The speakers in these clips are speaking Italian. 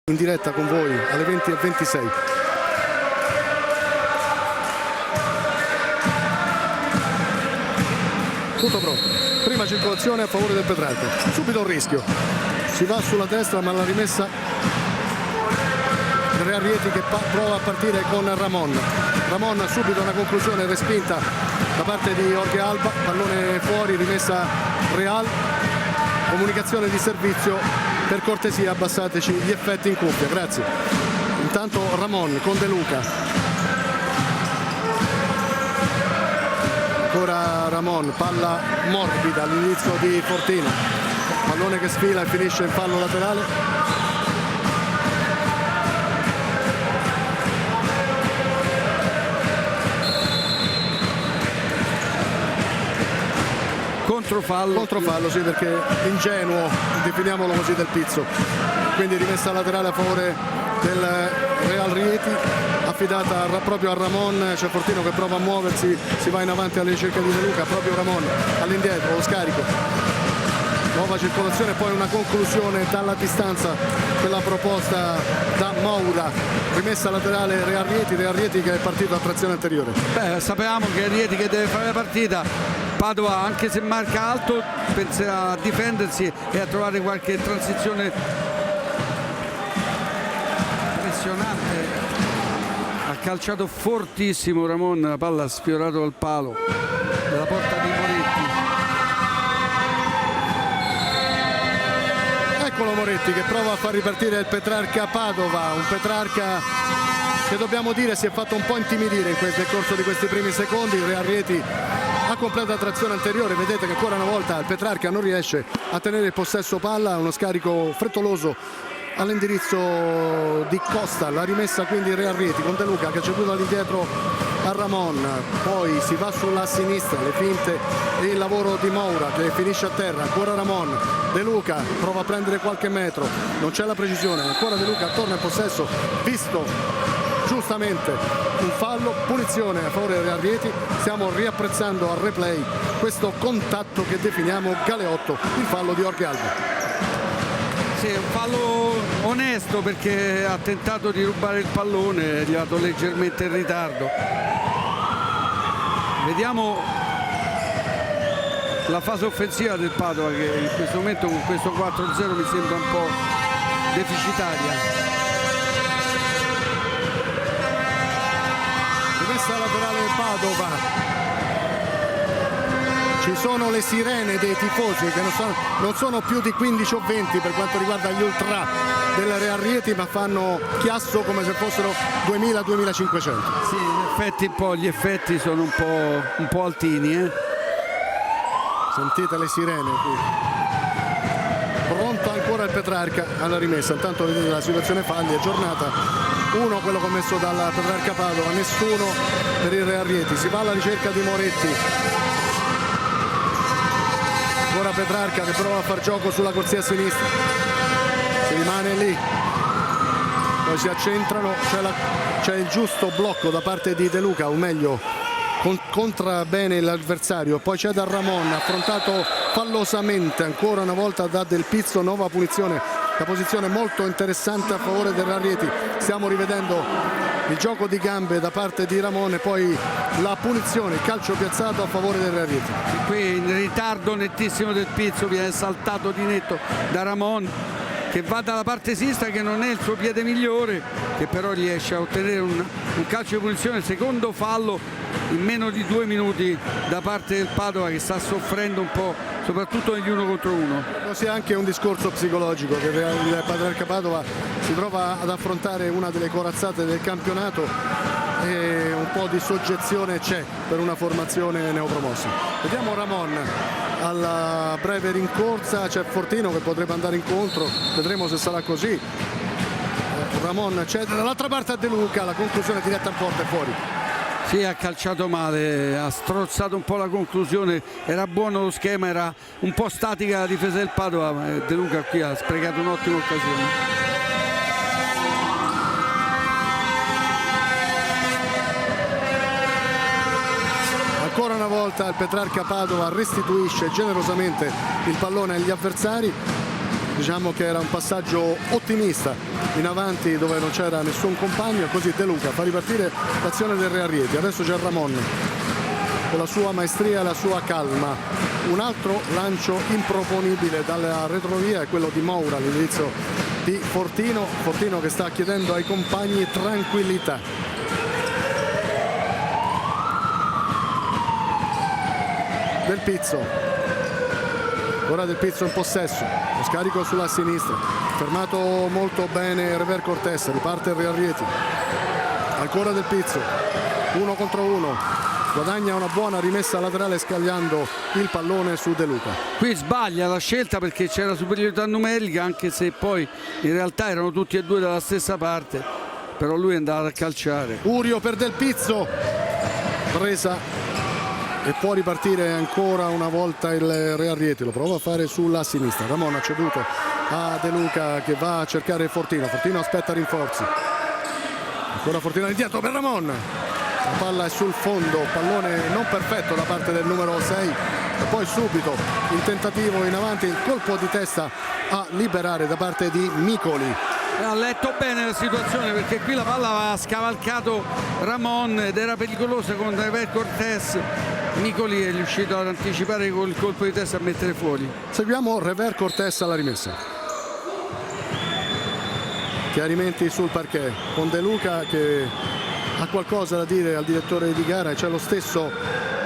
in diretta con voi alle 20:26. Tutto pronto, prima circolazione a favore del Petrarca, subito un rischio, si va sulla destra ma la rimessa Real Rieti che prova a partire con Ramon. Ramon subito una conclusione respinta da parte di Jorge Alba, pallone fuori, rimessa Real, comunicazione di servizio. Per cortesia abbassateci gli effetti in cuffia, grazie. Intanto Ramon con De Luca. Ancora Ramon, palla morbida all'inizio di Fortino. Pallone che sfila e finisce in fallo laterale. Controfallo, sì, perché ingenuo, definiamolo così, del Pizzo. Quindi rimessa laterale a favore del Real Rieti, affidata proprio a Ramon. C'è Fortino che prova a muoversi, si va in avanti alla ricerca di De Luca, proprio Ramon all'indietro, lo scarico. Nuova circolazione, poi una conclusione dalla distanza, quella proposta da Moura. Rimessa laterale Real Rieti che è partito a trazione anteriore. Sapevamo che Rieti che deve fare la partita. Padova, anche se marca alto, penserà a difendersi e a trovare qualche transizione impressionante. Ha calciato fortissimo Ramon, la palla ha sfiorato al palo della porta di Moretti. Eccolo Moretti che prova a far ripartire il Petrarca Padova, un Petrarca che, dobbiamo dire, si è fatto un po' intimidire nel corso di questi primi secondi. Il Real Rieti ha completa trazione anteriore, vedete che ancora una volta il Petrarca non riesce a tenere il possesso palla, uno scarico frettoloso all'indirizzo di Costa, la rimessa quindi Real Rieti con De Luca che ha ceduto all'indietro a Ramon, poi si va sulla sinistra, le finte e il lavoro di Moura che finisce a terra, ancora Ramon, De Luca prova a prendere qualche metro, non c'è la precisione, ancora De Luca torna in possesso, visto giustamente un fallo, punizione a favore del Real Rieti. Stiamo riapprezzando al replay questo contatto che definiamo Galeotto, il fallo di Jorge Alba. Sì, un fallo onesto perché ha tentato di rubare il pallone, è arrivato leggermente in ritardo. Vediamo la fase offensiva del Padova che in questo momento con questo 4-0 mi sembra un po' deficitaria. Laterale Padova, ci sono le sirene dei tifosi che non sono più di 15 o 20 per quanto riguarda gli ultra del Real Rieti, ma fanno chiasso come se fossero 2000-2500. Sì, in effetti gli effetti sono un po' altini. Sentite le sirene qui. Pronto ancora il Petrarca alla rimessa, intanto vedete la situazione falli, è giornata 1 quello commesso dal Petrarca Padova, nessuno per il Real Rieti. Si va alla ricerca di Moretti, ora Petrarca che prova a far gioco sulla corsia a sinistra, si rimane lì, poi si accentrano, c'è il giusto blocco da parte di De Luca, o meglio contra bene l'avversario, poi c'è da Ramon, affrontato fallosamente ancora una volta da Del Pizzo, nuova punizione, la posizione molto interessante a favore del Real Rieti. Stiamo rivedendo il gioco di gambe da parte di Ramon e poi la punizione, il calcio piazzato a favore del Real Rieti. Qui in ritardo nettissimo Del Pizzo, viene saltato di netto da Ramon che va dalla parte sinistra, che non è il suo piede migliore, che però riesce a ottenere un calcio di punizione. Secondo fallo in meno di 2 minuti da parte del Padova che sta soffrendo un po', soprattutto negli 1 contro 1. Sia anche un discorso psicologico che il Petrarca Padova si trova ad affrontare una delle corazzate del campionato e un po' di soggezione c'è per una formazione neopromossa. Vediamo Ramon alla breve rincorsa, c'è Fortino che potrebbe andare incontro, vedremo se sarà così. Ramon c'è dall'altra parte a De Luca, la conclusione diretta in porta e fuori. Sì, ha calciato male, ha strozzato un po' la conclusione, era buono lo schema, era un po' statica la difesa del Padova, ma De Luca qui ha sprecato un'ottima occasione. Ancora una volta il Petrarca Padova restituisce generosamente il pallone agli avversari. diciamo che era un passaggio ottimista in avanti dove non c'era nessun compagno, e così De Luca fa ripartire l'azione del Real Rieti. Adesso c'è Ramon con la sua maestria e la sua calma. Un altro lancio improponibile dalla retrovia è quello di Moura all'indirizzo di Fortino che sta chiedendo ai compagni tranquillità. Del Pizzo, ora Del Pizzo in possesso, lo scarico sulla sinistra, fermato molto bene Rever Cortés, riparte il Real Rieti, ancora Del Pizzo, 1 contro 1, guadagna una buona rimessa laterale scagliando il pallone su De Luca. Qui sbaglia la scelta perché c'era superiorità numerica, anche se poi in realtà erano tutti e due dalla stessa parte, però lui è andato a calciare. Urio per Del Pizzo, presa e può ripartire ancora una volta il Real Rieti, lo prova a fare sulla sinistra. Ramon ha ceduto a De Luca che va a cercare Fortino aspetta rinforzi, ancora Fortino indietro per Ramon, la palla è sul fondo, pallone non perfetto da parte del numero 6 e poi subito il tentativo in avanti, il colpo di testa a liberare da parte di Micoli. Ha letto bene la situazione perché qui la palla aveva scavalcato Ramon ed era pericolosa con Rever Cortés. Micoli è riuscito ad anticipare col colpo di testa a mettere fuori. Seguiamo Rever Cortés alla rimessa. Chiarimenti sul parquet con De Luca che ha qualcosa da dire al direttore di gara, e c'è lo stesso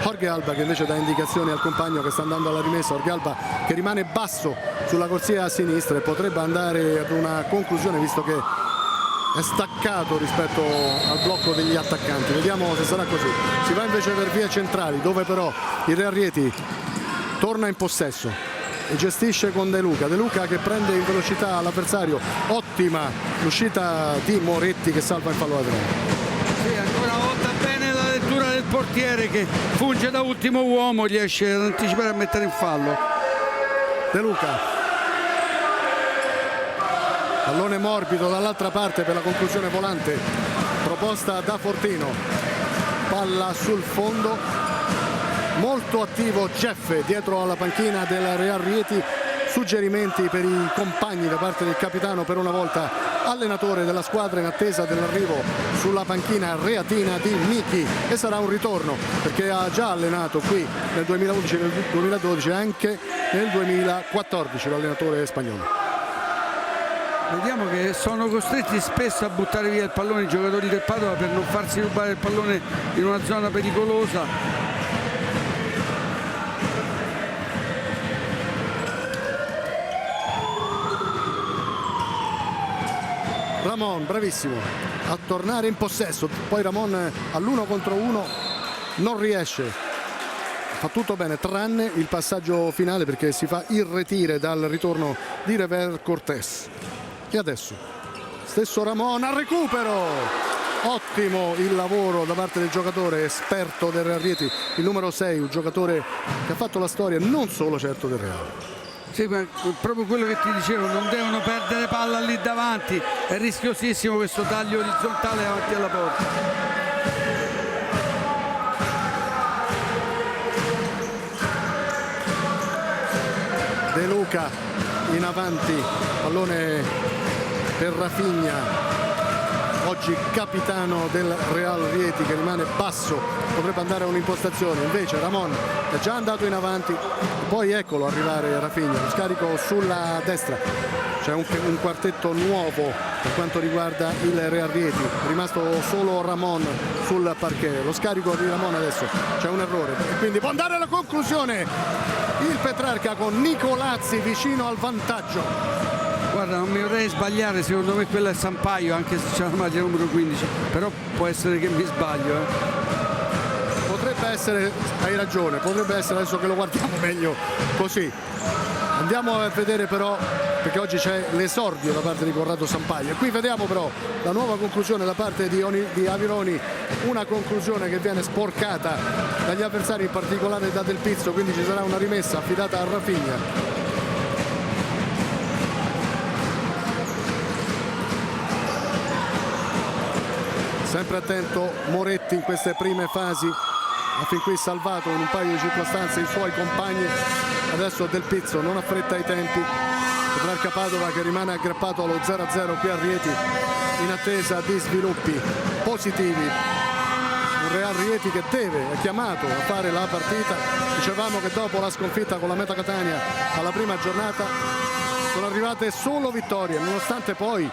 Jorge Alba che invece dà indicazioni al compagno che sta andando alla rimessa. Jorge Alba che rimane basso sulla corsia a sinistra e potrebbe andare ad una conclusione visto che è staccato rispetto al blocco degli attaccanti. Vediamo se sarà così. Si va invece per vie centrali dove però il Real Rieti torna in possesso e gestisce con De Luca che prende in velocità l'avversario. Ottima l'uscita di Moretti che salva il fallo laterale. Sì, ancora una volta bene la lettura del portiere che funge da ultimo uomo, riesce ad anticipare a mettere in fallo. De Luca, pallone morbido dall'altra parte per la conclusione volante proposta da Fortino, palla sul fondo, molto attivo Jeffe dietro alla panchina del Real Rieti, suggerimenti per i compagni da parte del capitano, per una volta allenatore della squadra, in attesa dell'arrivo sulla panchina reatina di Miki, e sarà un ritorno perché ha già allenato qui nel 2011, nel 2012 e anche nel 2014 l'allenatore spagnolo. Vediamo che sono costretti spesso a buttare via il pallone i giocatori del Padova per non farsi rubare il pallone in una zona pericolosa. Ramon bravissimo a tornare in possesso, poi Ramon all'1 contro 1 non riesce, fa tutto bene tranne il passaggio finale perché si fa irretire dal ritorno di Rever Cortés. E adesso stesso Ramon al recupero, ottimo il lavoro da parte del giocatore esperto del Real Rieti, il numero 6, un giocatore che ha fatto la storia non solo certo del Real. Sì, ma proprio quello che ti dicevo, non devono perdere palla lì davanti, è rischiosissimo questo taglio orizzontale davanti alla porta. De Luca in avanti, pallone per Rafinha, oggi capitano del Real Rieti, che rimane basso, potrebbe andare a un'impostazione, invece Ramon è già andato in avanti, poi eccolo arrivare Rafinha, lo scarico sulla destra, c'è un quartetto nuovo per quanto riguarda il Real Rieti, è rimasto solo Ramon sul parquet, lo scarico di Ramon adesso c'è un errore e quindi può andare alla conclusione il Petrarca con Nicolazzi vicino al vantaggio. Guarda, non mi vorrei sbagliare, secondo me quella è Sampaio, anche se c'è la maglia numero 15, però può essere che mi sbaglio. Potrebbe essere, hai ragione, potrebbe essere, adesso che lo guardiamo meglio così. Andiamo a vedere però, perché oggi c'è l'esordio da parte di Corrado Sampaio. E qui vediamo però la nuova conclusione da parte di Avironi, una conclusione che viene sporcata dagli avversari, in particolare da Del Pizzo, quindi ci sarà una rimessa affidata a Rafinha. Sempre attento Moretti in queste prime fasi, ha fin qui salvato in un paio di circostanze i suoi compagni. Adesso Del Pizzo non affretta i tempi, Petrarca Padova che rimane aggrappato allo 0-0 qui a Rieti in attesa di sviluppi positivi. Un Real Rieti che è chiamato a fare la partita. Dicevamo che dopo la sconfitta con la Meta Catania alla prima giornata sono arrivate solo vittorie, nonostante poi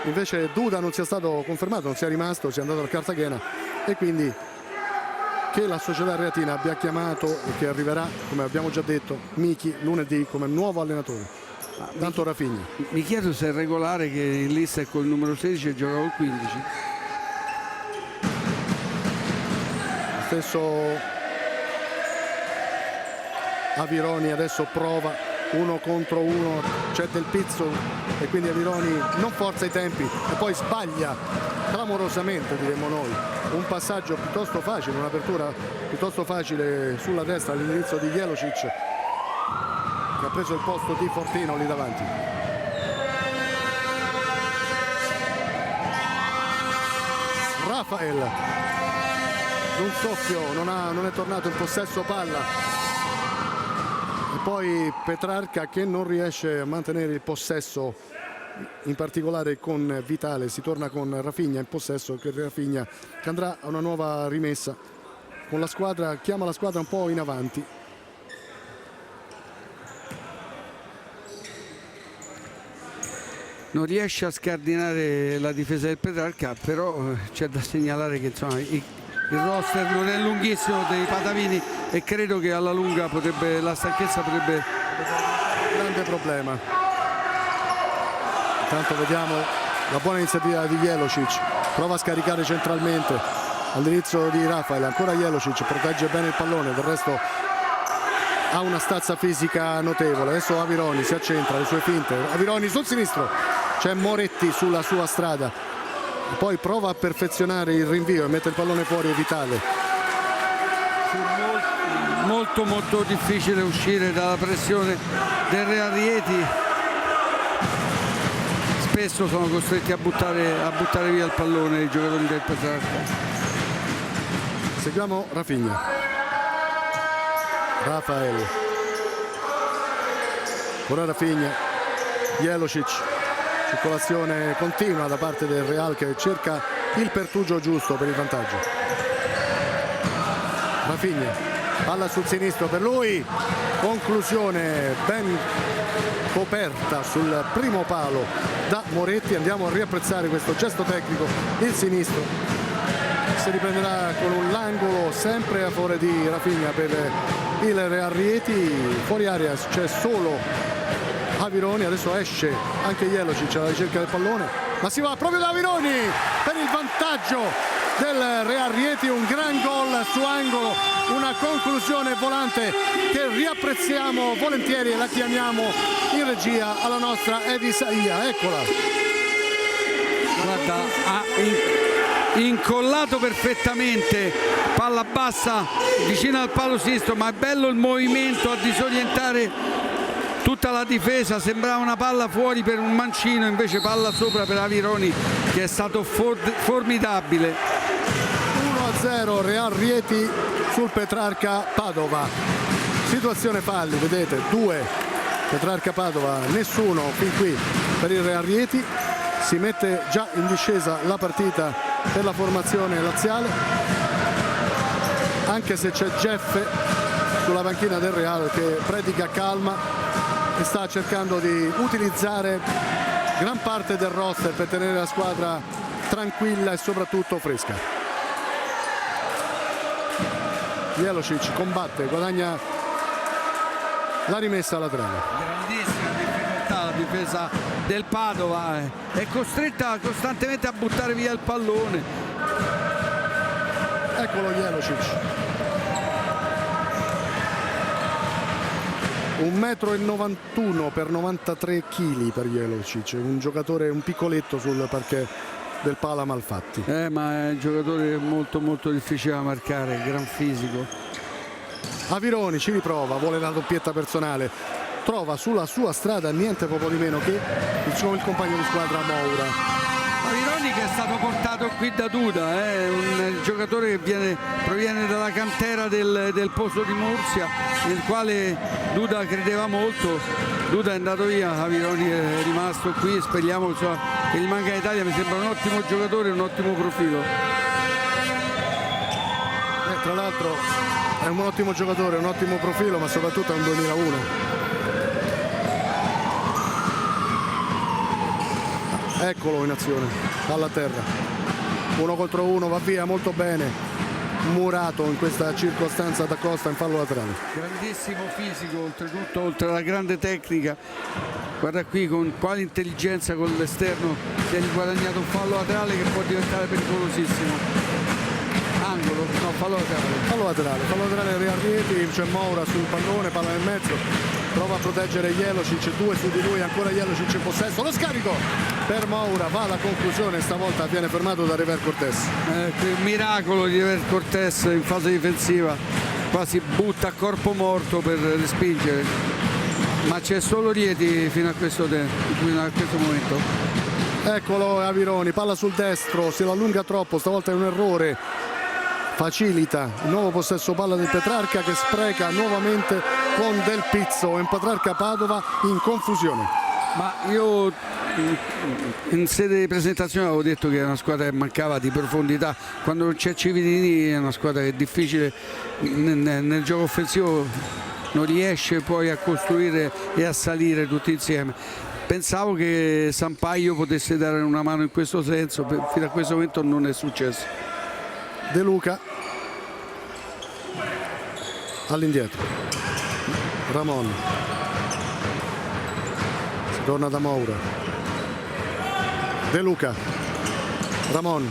invece Duda non sia stato confermato, non sia rimasto, sia andato al Cartagena, e quindi che la società reatina abbia chiamato e che arriverà, come abbiamo già detto, Michi lunedì come nuovo allenatore. Tanto Rafinha. Mi chiedo se è regolare che in lista è col numero 16 e gioca col 15. Stesso Avironi adesso prova 1 contro 1, c'è Del Pizzo e quindi Avironi non forza i tempi e poi sbaglia clamorosamente, diremmo noi, un passaggio piuttosto facile, un'apertura piuttosto facile sulla destra all'indirizzo di Jelocic, che ha preso il posto di Fortino lì davanti. Rafael, un soffio, non è tornato in possesso palla. E poi Petrarca che non riesce a mantenere il possesso, in particolare con Vitale. Si torna con Rafinha in possesso, che Rafinha che andrà a una nuova rimessa con la squadra, chiama la squadra un po' in avanti. Non riesce a scardinare la difesa del Petrarca, però c'è da segnalare che insomma il roster non è lunghissimo dei padavini e credo che alla lunga la stanchezza potrebbe... Grande problema. Intanto vediamo la buona iniziativa di Jelocic, prova a scaricare centralmente all'inizio di Rafael, ancora Jelocic, protegge bene il pallone, del resto ha una stazza fisica notevole. Adesso Avironi si accentra, le sue finte, Avironi sul sinistro, c'è Moretti sulla sua strada, poi prova a perfezionare il rinvio e mette il pallone fuori Vitale. Molto difficile uscire dalla pressione del Real Rieti, spesso sono costretti a buttare via il pallone i giocatori del Petrarca. Seguiamo Rafinha, Rafael, ora Rafinha, Jelocic, circolazione continua da parte del Real che cerca il pertugio giusto per il vantaggio. Rafinha, palla sul sinistro per lui, conclusione ben coperta sul primo palo da Moretti. Andiamo a riapprezzare questo gesto tecnico, il sinistro si riprenderà con l'angolo sempre a favore di Rafinha per il Real Rieti. Fuori area c'è solo Avironi, adesso esce anche Jelocic alla ricerca del pallone, ma si va proprio da Avironi per il vantaggio del Real Rieti. Un gran gol su angolo, una conclusione volante che riapprezziamo volentieri e la chiamiamo in regia alla nostra Edisaia. Eccola, guarda, ha incollato perfettamente, palla bassa vicino al palo sinistro, ma è bello il movimento a disorientare tutta la difesa. Sembrava una palla fuori per un mancino, invece palla sopra per Avironi che è stato formidabile. 1-0 Real Rieti sul Petrarca Padova. Situazione falli, vedete, 2 Petrarca Padova, nessuno fin qui per il Real Rieti. Si mette già in discesa la partita per la formazione laziale, anche se c'è Jeff sulla panchina del Real che predica calma e sta cercando di utilizzare gran parte del roster per tenere la squadra tranquilla e soprattutto fresca. Jelocic combatte, guadagna la rimessa laterale. Grandissima difficoltà la difesa del Padova, è costretta costantemente a buttare via il pallone. Eccolo Jelocic, 1,91 m per 93 kg per Jelocic, un giocatore, un piccoletto sul parquet del Pala Malfatti. Ma è un giocatore molto difficile da marcare, gran fisico. Avironi ci riprova, vuole la doppietta personale, trova sulla sua strada niente poco di meno che il compagno di squadra Moura. Avironi che stato portato qui da Duda, un giocatore che proviene dalla cantera del Pozo di Murcia, nel quale Duda credeva molto. Duda è andato via, Avironi è rimasto qui, speriamo che gli manca in Italia. Mi sembra un ottimo giocatore, un ottimo profilo. Tra l'altro è un ottimo giocatore, un ottimo profilo, ma soprattutto è un 2001. Eccolo in azione, palla a terra, 1 contro 1, va via molto bene. Murato in questa circostanza da Costa in fallo laterale. Grandissimo fisico, oltretutto, oltre alla grande tecnica. Guarda qui con quale intelligenza con l'esterno si è guadagnato un fallo laterale che può diventare pericolosissimo. Angolo, no, fallo laterale Real Rieti, c'è Moura sul pallone, palla nel mezzo, prova a proteggere Jelocic, 2 su di lui, ancora Jelocic in possesso, lo scarico per Moura, va alla conclusione, stavolta viene fermato da Rever Cortés. Il miracolo di Rever Cortés in fase difensiva, quasi butta a corpo morto per respingere, ma c'è solo Rieti fino a questo momento. Eccolo Avironi, palla sul destro, se lo allunga troppo, stavolta è un errore, facilita il nuovo possesso palla del Petrarca che spreca nuovamente con Del Pizzo, in Petrarca Padova in confusione. Ma io in sede di presentazione avevo detto che è una squadra che mancava di profondità. Quando non c'è Cividini è una squadra che è difficile nel gioco offensivo, non riesce poi a costruire e a salire tutti insieme. Pensavo che Sampaio potesse dare una mano in questo senso, fino a questo momento non è successo. De Luca all'indietro, Ramon, si torna da Moura, De Luca, Ramon,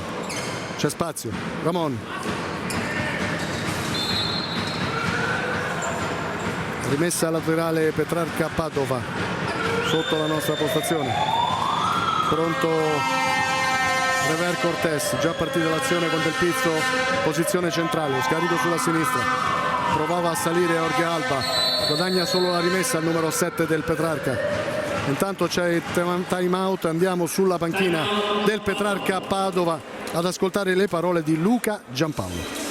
c'è spazio, Ramon, rimessa laterale Petrarca Padova sotto la nostra postazione, pronto Rever Cortés, già partita l'azione con Del Pizzo, posizione centrale, scarico sulla sinistra, provava a salire Jorge Alba, guadagna solo la rimessa al numero 7 del Petrarca. Intanto c'è il time out, andiamo sulla panchina del Petrarca Padova ad ascoltare le parole di Luca Giampaolo.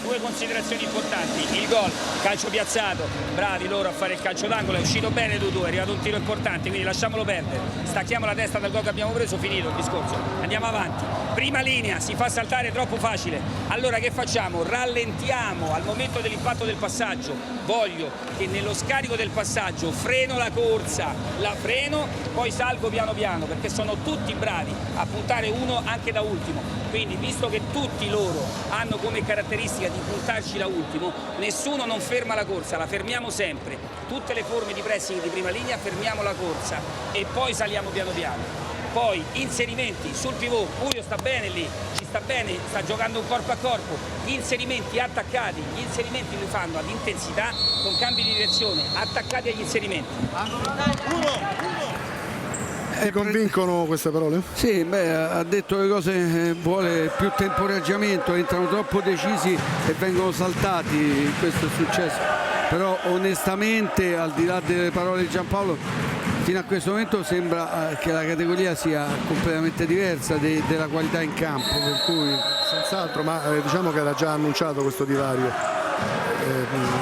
Due considerazioni importanti: il gol, calcio piazzato, bravi loro a fare il calcio d'angolo, è uscito bene Dudu, è arrivato un tiro importante, quindi lasciamolo perdere, stacchiamo la testa dal gol che abbiamo preso, finito il discorso, andiamo avanti. Prima linea, si fa saltare troppo facile, allora che facciamo? Rallentiamo al momento dell'impatto del passaggio, voglio che nello scarico del passaggio freno la corsa, la freno, poi salgo piano piano, perché sono tutti bravi a puntare uno anche da ultimo, quindi visto che tutti loro hanno come caratteristica di puntarci da ultimo, nessuno non ferma la corsa, la fermiamo sempre, tutte le forme di pressing di prima linea fermiamo la corsa e poi saliamo piano piano. Poi inserimenti sul pivot, Puglio sta bene lì, ci sta bene, sta giocando un corpo a corpo, gli inserimenti attaccati, gli inserimenti li fanno ad intensità con cambi di direzione, attaccati agli inserimenti. Ti convincono queste parole? Sì, ha detto le cose, vuole più temporeggiamento, entrano troppo decisi e vengono saltati, questo è successo. Però onestamente, al di là delle parole di Giampaolo, fino a questo momento sembra che la categoria sia completamente diversa della qualità in campo, per cui... Senz'altro, ma diciamo che era già annunciato questo divario,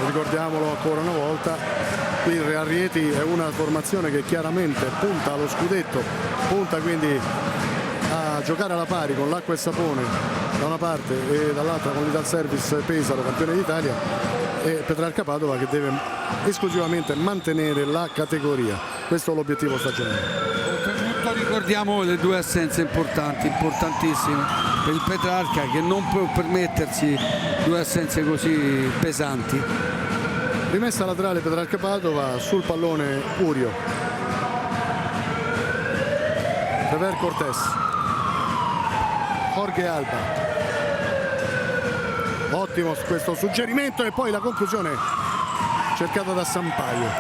ricordiamolo ancora una volta. Qui il Real Rieti è una formazione che chiaramente punta allo scudetto, punta quindi a giocare alla pari con l'Acqua e Sapone da una parte e dall'altra con l'Ital Service Pesaro, campione d'Italia, e Petrarca Padova che deve esclusivamente mantenere la categoria. Questo è l'obiettivo stagionale. Oltretutto ricordiamo le due assenze importanti, importantissime per il Petrarca, che non può permettersi due assenze così pesanti. Rimessa laterale Petrarca Padova, sul pallone Curio, Rever Cortés, Jorge Alba, ottimo questo suggerimento e poi la conclusione cercata da Sampaio.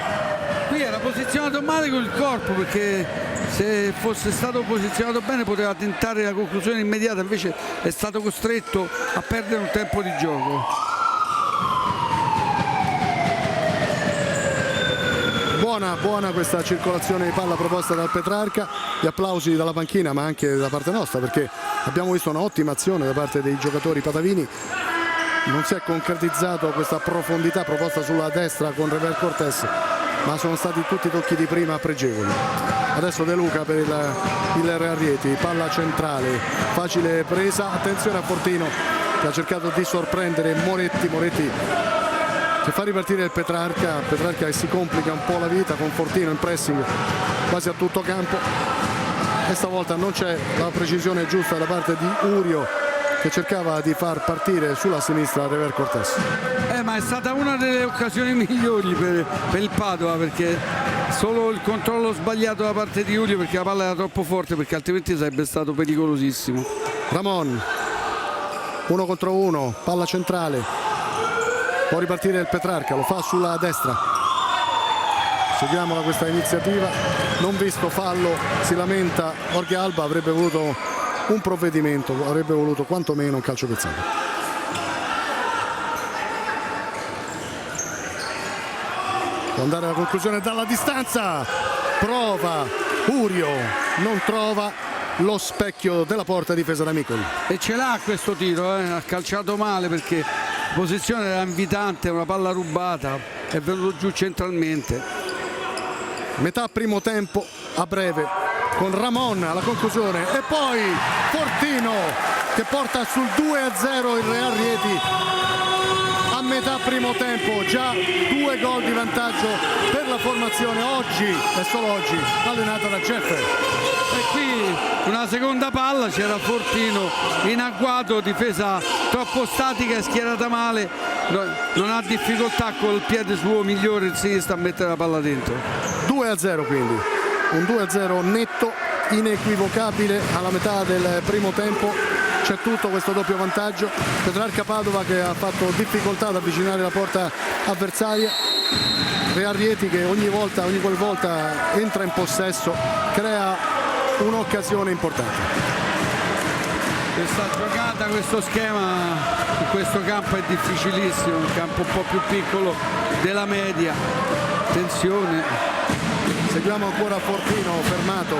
Qui era posizionato male con il corpo, perché se fosse stato posizionato bene poteva tentare la conclusione immediata, invece è stato costretto a perdere un tempo di gioco. Buona questa circolazione di palla proposta dal Petrarca, gli applausi dalla panchina ma anche da parte nostra, perché abbiamo visto un'ottima azione da parte dei giocatori patavini. Non si è concretizzato questa profondità proposta sulla destra con Rever Cortés, ma sono stati tutti tocchi di prima pregevoli. Adesso De Luca per il Real Rieti, palla centrale, facile presa, attenzione a Fortino che ha cercato di sorprendere Moretti che fa ripartire il Petrarca che si complica un po' la vita con Fortino in pressing quasi a tutto campo, e stavolta non c'è la precisione giusta da parte di Urio che cercava di far partire sulla sinistra Rever Cortés. Ma è stata una delle occasioni migliori per il Padova, perché solo il controllo sbagliato da parte di Urio, perché la palla era troppo forte, perché altrimenti sarebbe stato pericolosissimo. Ramon 1 contro 1, palla centrale, può ripartire il Petrarca, lo fa sulla destra. Seguiamola questa iniziativa, non visto fallo, si lamenta Jorge Alba, avrebbe voluto un provvedimento, avrebbe voluto quantomeno un calcio piazzato. Può andare alla conclusione dalla distanza, prova Urio, non trova lo specchio della porta difesa da Micoli. E ce l'ha questo tiro, ha calciato male perché la posizione era invitante, una palla rubata, è venuto giù centralmente. Metà primo tempo a breve con Ramon alla conclusione e poi Fortino che porta sul 2-0 il Real Rieti a metà primo tempo, già 2 gol di vantaggio per la formazione oggi e solo oggi allenata da Jeffer. E qui una seconda palla, c'era Fortino in agguato, difesa troppo statica e schierata male, non ha difficoltà col piede suo migliore il sinistro a mettere la palla dentro. 2-0 quindi, un 2-0 netto, inequivocabile alla metà del primo tempo. C'è tutto questo doppio vantaggio. Petrarca Padova che ha fatto difficoltà ad avvicinare la porta avversaria, Real Rieti che ogni qualvolta entra in possesso crea un'occasione importante. Questa giocata, questo schema in questo campo è difficilissimo, un campo un po' più piccolo della media. Attenzione. Seguiamo ancora Fortino fermato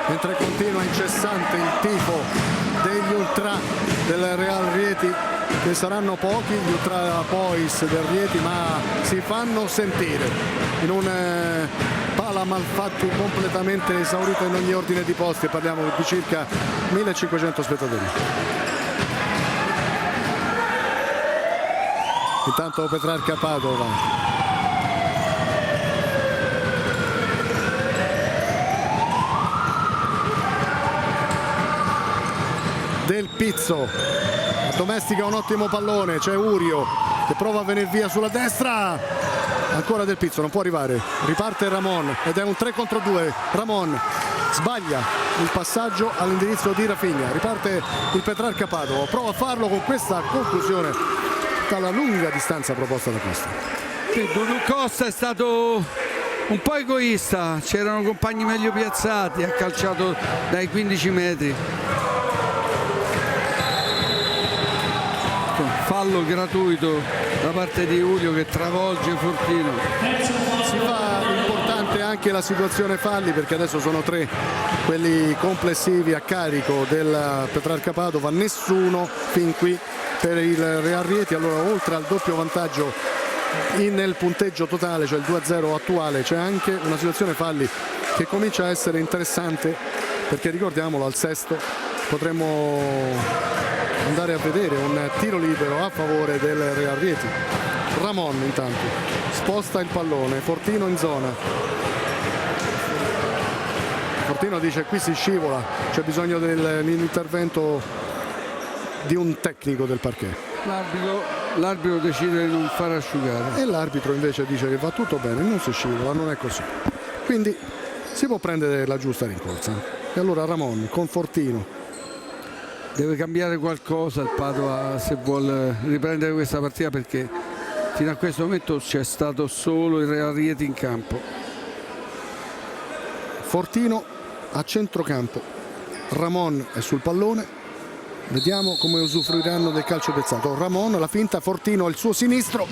mentre continua incessante il tifo degli ultra del Real Rieti, che saranno pochi gli ultra boys del Rieti, ma si fanno sentire in un Pala Malfatti completamente esaurito in ogni ordine di posti, parliamo di circa 1500 spettatori. Intanto Petrarca Padova Del Pizzo domestica un ottimo pallone, c'è Urio che prova a venire via sulla destra, ancora Del Pizzo, non può arrivare, riparte Ramon ed è un 3 contro 2, Ramon sbaglia il passaggio all'indirizzo di Rafinha, riparte il Petrarca Padova, prova a farlo con questa conclusione dalla lunga distanza proposta da Costa. Dudu Costa è stato un po' egoista, c'erano compagni meglio piazzati, ha calciato dai 15 metri. Fallo gratuito da parte di Urio che travolge Fortino. Si fa importante anche la situazione falli, perché adesso sono 3 quelli complessivi a carico del Petrarca Padova, nessuno fin qui per il Real Rieti. Allora, oltre al doppio vantaggio nel punteggio totale, cioè il 2-0 attuale, c'è anche una situazione falli che comincia a essere interessante, perché ricordiamolo, al sesto potremmo andare a vedere un tiro libero a favore del Real Rieti. Ramon intanto sposta il pallone, Fortino in zona, Fortino dice qui si scivola, c'è bisogno dell'intervento di un tecnico del parquet. L'arbitro decide di non far asciugare e l'arbitro invece dice che va tutto bene, non si scivola, non è così, quindi si può prendere la giusta rincorsa. E allora Ramon con Fortino. Deve cambiare qualcosa il Padova se vuole riprendere questa partita, perché fino a questo momento c'è stato solo il Real Rieti in campo. Fortino a centrocampo, Ramon è sul pallone, vediamo come usufruiranno del calcio piazzato. Ramon la finta, Fortino il suo sinistro,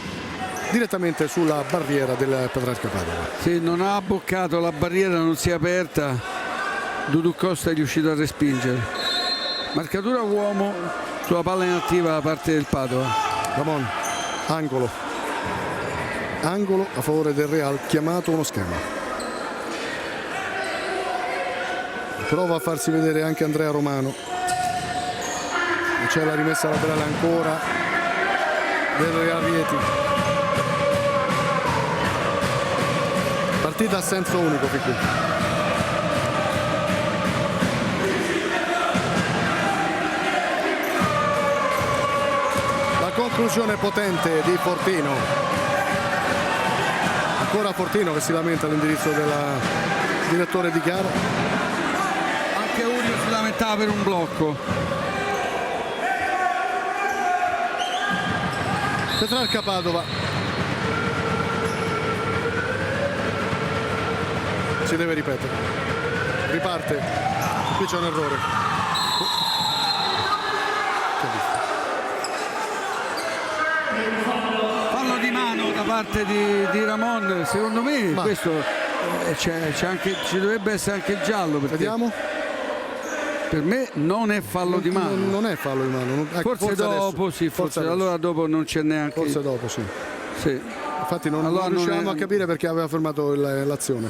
direttamente sulla barriera del Petrarca Padova. Sì, non ha abboccato, la barriera non si è aperta, Dudu Costa è riuscito a respingere. Marcatura uomo sulla palla inattiva da parte del Padova. Ramon, angolo a favore del Real, chiamato uno schema. Prova a farsi vedere anche Andrea Romano. C'è la rimessa laterale ancora del Real Rieti. Partita a senso unico fin qui. La conclusione potente di Fortino. Ancora Fortino che si lamenta all'indirizzo del direttore di gara. Anche Urio si lamentava per un blocco. Petrarca Padova. Si deve ripetere. Riparte. Qui c'è un errore. Fallo di mano da parte di Ramon. Secondo me questo ci dovrebbe essere anche il giallo. Vediamo. Per me non è fallo di mano. Non è fallo di mano. Ecco, forse dopo adesso. sì, forse allora dopo non c'è neanche. Forse dopo sì. Sì. Infatti non riusciamo a capire perché aveva fermato l'azione.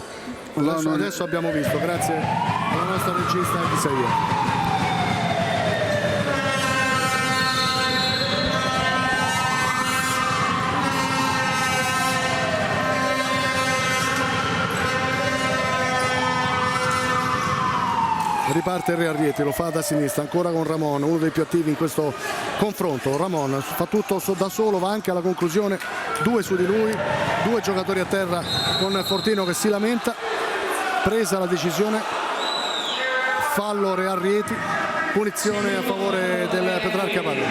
Allora adesso abbiamo visto, grazie alla nostra regista Isaia. Riparte il Real Rieti, lo fa da sinistra, ancora con Ramon, uno dei più attivi in questo confronto. Ramon fa tutto da solo, va anche alla conclusione, 2 su di lui, 2 giocatori a terra con Fortino che si lamenta. Presa la decisione, fallo Real Rieti, punizione a favore del Petrarca Padova.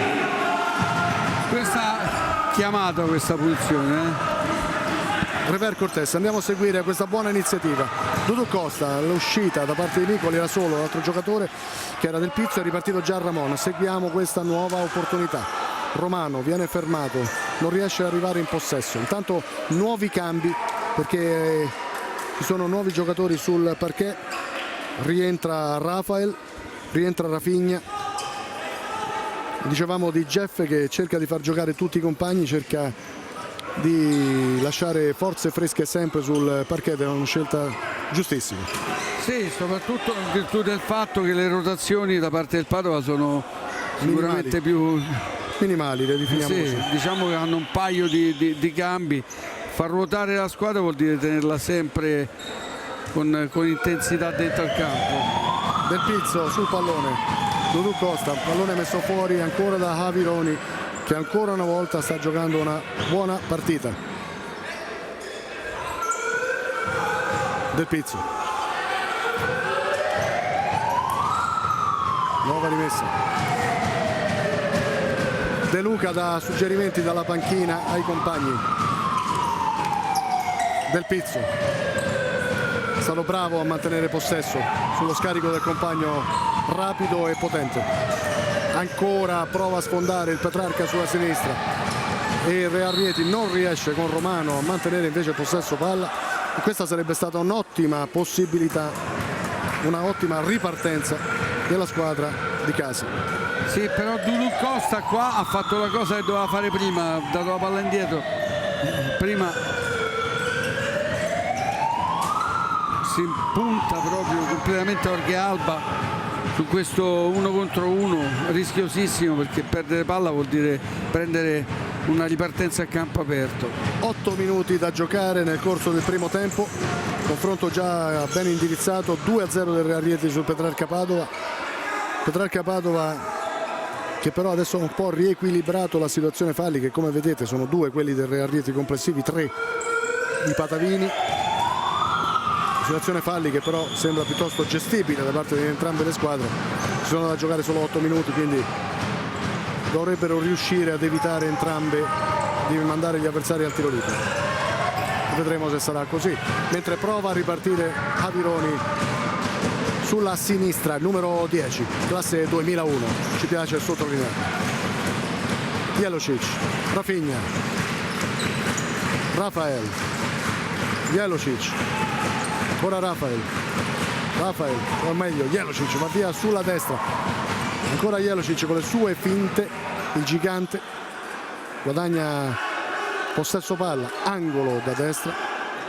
Questa chiamata, questa punizione. Rever Cortés, andiamo a seguire questa buona iniziativa. Dudu Costa, l'uscita da parte di Nicoli era solo l'altro giocatore che era del Pizzo, è ripartito già Ramon. Seguiamo questa nuova opportunità. Romano viene fermato, non riesce ad arrivare in possesso. Intanto nuovi cambi perché ci sono nuovi giocatori sul parquet. Rientra Rafael, rientra Rafinha. Dicevamo di Jeff che cerca di far giocare tutti i compagni, cerca di lasciare forze fresche sempre sul parquet, è una scelta giustissima. Sì, soprattutto in virtù del fatto che le rotazioni da parte del Padova sono sicuramente più minimali, le definiamo sì, così. diciamo che hanno un paio di cambi. Far ruotare la squadra vuol dire tenerla sempre con intensità dentro al campo. Del Pizzo sul pallone, Dudu Costa, pallone messo fuori ancora da Javironi, che ancora una volta sta giocando una buona partita. Del Pizzo, nuova rimessa. De Luca dà suggerimenti dalla panchina ai compagni. Del Pizzo è stato bravo a mantenere possesso sullo scarico del compagno, rapido e potente. Ancora prova a sfondare il Petrarca sulla sinistra e il Real Rieti non riesce con Romano a mantenere invece possesso palla, e questa sarebbe stata un'ottima possibilità, un'ottima ripartenza della squadra di casa. Sì, però Dudu Costa qua ha fatto la cosa che doveva fare prima, ha dato la palla indietro. Prima si impunta proprio completamente Jorge Alba su questo 1 contro 1 rischiosissimo, perché perdere palla vuol dire prendere una ripartenza a campo aperto. 8 minuti da giocare nel corso del primo tempo, confronto già ben indirizzato, 2-0 del Real Rieti sul Petrarca Padova. Petrarca Padova che però adesso ha un po' riequilibrato la situazione falli, che come vedete sono 2 quelli del Real Rieti complessivi, 3 di Patavini. Situazione falli che però sembra piuttosto gestibile da parte di entrambe le squadre. Ci sono da giocare solo 8 minuti, quindi dovrebbero riuscire ad evitare entrambe di mandare gli avversari al tiro libero. Vedremo se sarà così. Mentre prova a ripartire Javironi sulla sinistra, numero 10, classe 2001, ci piace sottolineare. Jelocic, Rafinha, Rafael, Jelocic, ancora Rafael, o meglio Jelocic va via sulla destra, ancora Jelocic con le sue finte, il gigante guadagna possesso palla, angolo da destra,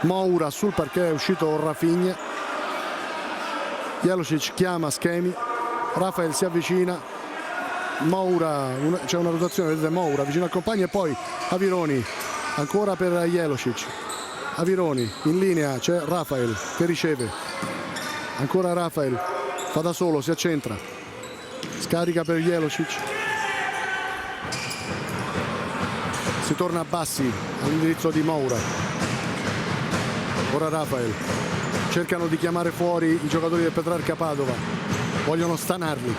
Moura sul parquet, è uscito Rafinha, Jelocic chiama Schemi, Rafael si avvicina, Moura, c'è una rotazione, vedete Moura vicino al compagno e poi Avironi ancora per Jelocic, Avironi in linea, c'è Rafael che riceve, ancora Rafael fa da solo, si accentra, scarica per Jelocic, si torna a bassi all'indirizzo di Moura, ora Rafael, cercano di chiamare fuori i giocatori del Petrarca Padova, vogliono stanarli,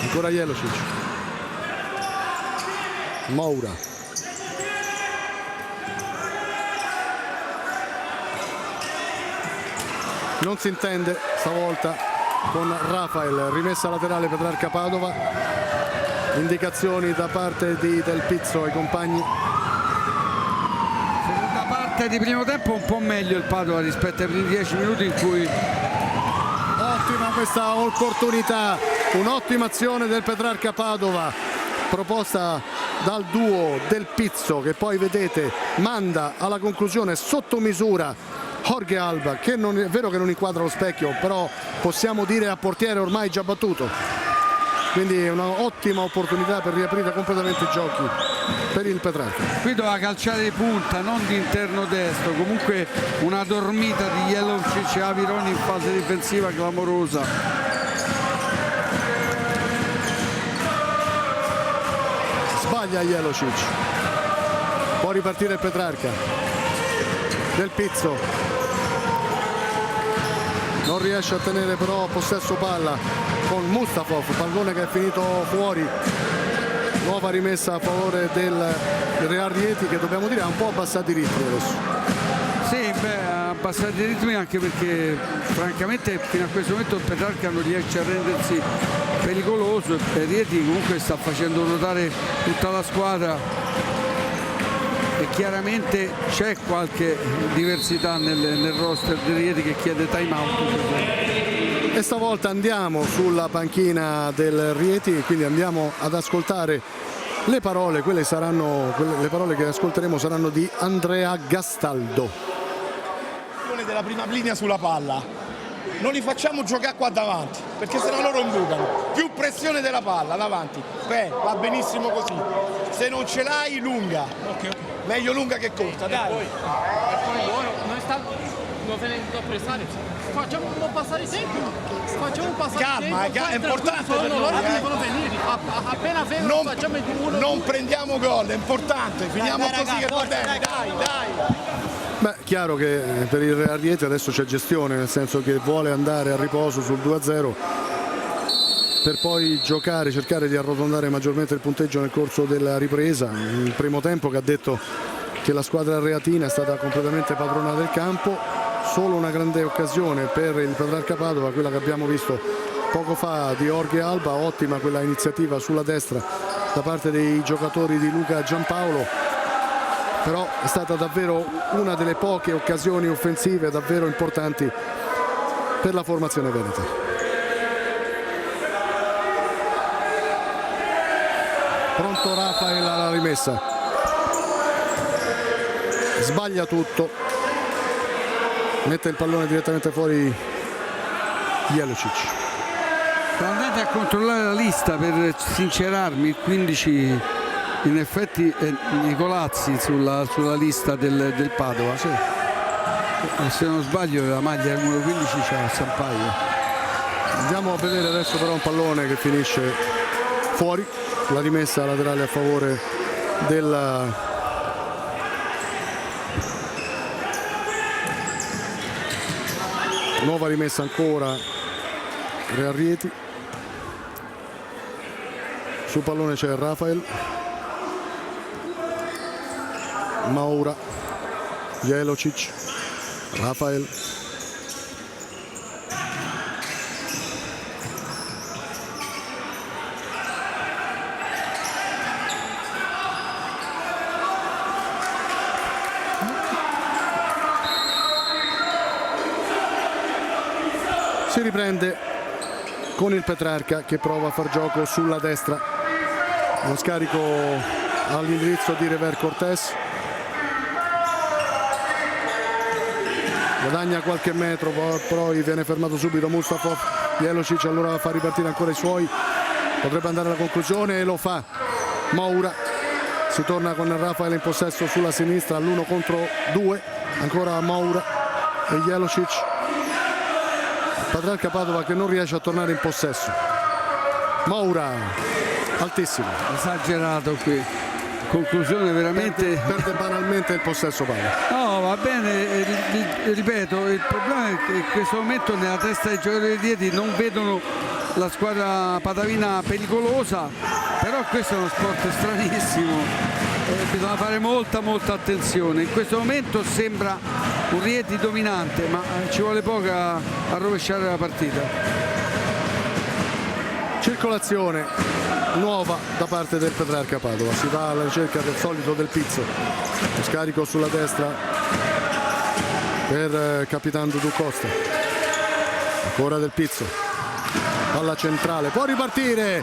ancora Jelocic, Moura, non si intende stavolta con Rafael, rimessa laterale Petrarca Padova, indicazioni da parte di Del Pizzo ai compagni. Seconda parte di primo tempo un po' meglio il Padova rispetto ai primi 10 minuti in cui ottima questa opportunità, un'ottima azione del Petrarca Padova proposta dal duo Del Pizzo che poi vedete manda alla conclusione sotto misura Jorge Alba, che non è vero che non inquadra lo specchio, però possiamo dire a portiere ormai già battuto, quindi è un'ottima opportunità per riaprire completamente i giochi per il Petrarca. qui doveva calciare di punta, non di interno destro, comunque una dormita di Jelocic e Avironi in fase difensiva clamorosa. Sbaglia Jelocic, può ripartire il Petrarca, Del Pizzo non riesce a tenere però possesso palla con Mustafov, pallone che è finito fuori, nuova rimessa a favore del Real Rieti che dobbiamo dire ha un po' abbassato i ritmi adesso. Sì, ha abbassato i ritmi anche perché francamente fino a questo momento il Petrarca non riesce a rendersi pericoloso e Rieti comunque sta facendo ruotare tutta la squadra e chiaramente c'è qualche diversità nel roster di Rieti che chiede time out. E stavolta andiamo sulla panchina del Rieti, quindi andiamo ad ascoltare le parole, le parole che ascolteremo saranno di Andrea Gastaldo. Della prima linea sulla palla, non li facciamo giocare qua davanti perché sennò loro imbucano, più pressione della palla davanti, va benissimo così, se non ce l'hai lunga, meglio lunga che corta, dai. Non venendo a pressare, facciamo un po' passare il tempo, facciamo passare calma, il tempo, è importante per noi, loro devono venire, appena vengono facciamo il 1. Non prendiamo gol, è importante, finiamo dai, così ragazzi, che va bene, dai. Beh, chiaro che per il Real Rieti adesso c'è gestione, nel senso che vuole andare a riposo sul 2-0 per poi giocare, cercare di arrotondare maggiormente il punteggio nel corso della ripresa. Il primo tempo che ha detto che la squadra reatina è stata completamente padrona del campo, solo una grande occasione per il Petrarca Padova, quella che abbiamo visto poco fa di Jorge Alba, ottima quella iniziativa sulla destra da parte dei giocatori di Luca Giampaolo, però è stata davvero una delle poche occasioni offensive davvero importanti per la formazione veneta. Pronto Rafael alla rimessa, sbaglia tutto, mette il pallone direttamente fuori Jelocic. Sono andati a controllare la lista per sincerarmi, il 15 in effetti è Nicolazzi sulla lista del Padova, sì. E se non sbaglio la maglia del numero 15 c'è Sampaio. Andiamo a vedere adesso però un pallone che finisce fuori, la rimessa laterale a favore della nuova rimessa ancora Real Rieti. Sul pallone c'è Rafael, Moura, Jelocic, Rafael, Si riprende con il Petrarca che prova a far gioco sulla destra, uno scarico all'indirizzo di Rever Cortés, guadagna qualche metro, poi viene fermato subito Mustafov. Jelocic allora fa ripartire ancora i suoi, potrebbe andare alla conclusione e lo fa. Moura, si torna con Rafael in possesso sulla sinistra all'1 contro 2, ancora Moura e Jelocic. Petrarca Padova che non riesce a tornare in possesso. Moura, altissimo, esagerato qui, conclusione veramente. perde banalmente il possesso palla. No, va bene, ripeto, il problema è che in questo momento nella testa dei giocatori di Rieti non vedono la squadra padavina pericolosa, però questo è uno sport stranissimo, bisogna fare molta attenzione. In questo momento sembra un Rieti dominante, ma ci vuole poco a rovesciare la partita. Circolazione nuova da parte del Petrarca Padova, si va alla ricerca del solito Del Pizzo, lo scarico sulla destra per Capitan Dudu Costa, ancora Del Pizzo, palla centrale, può ripartire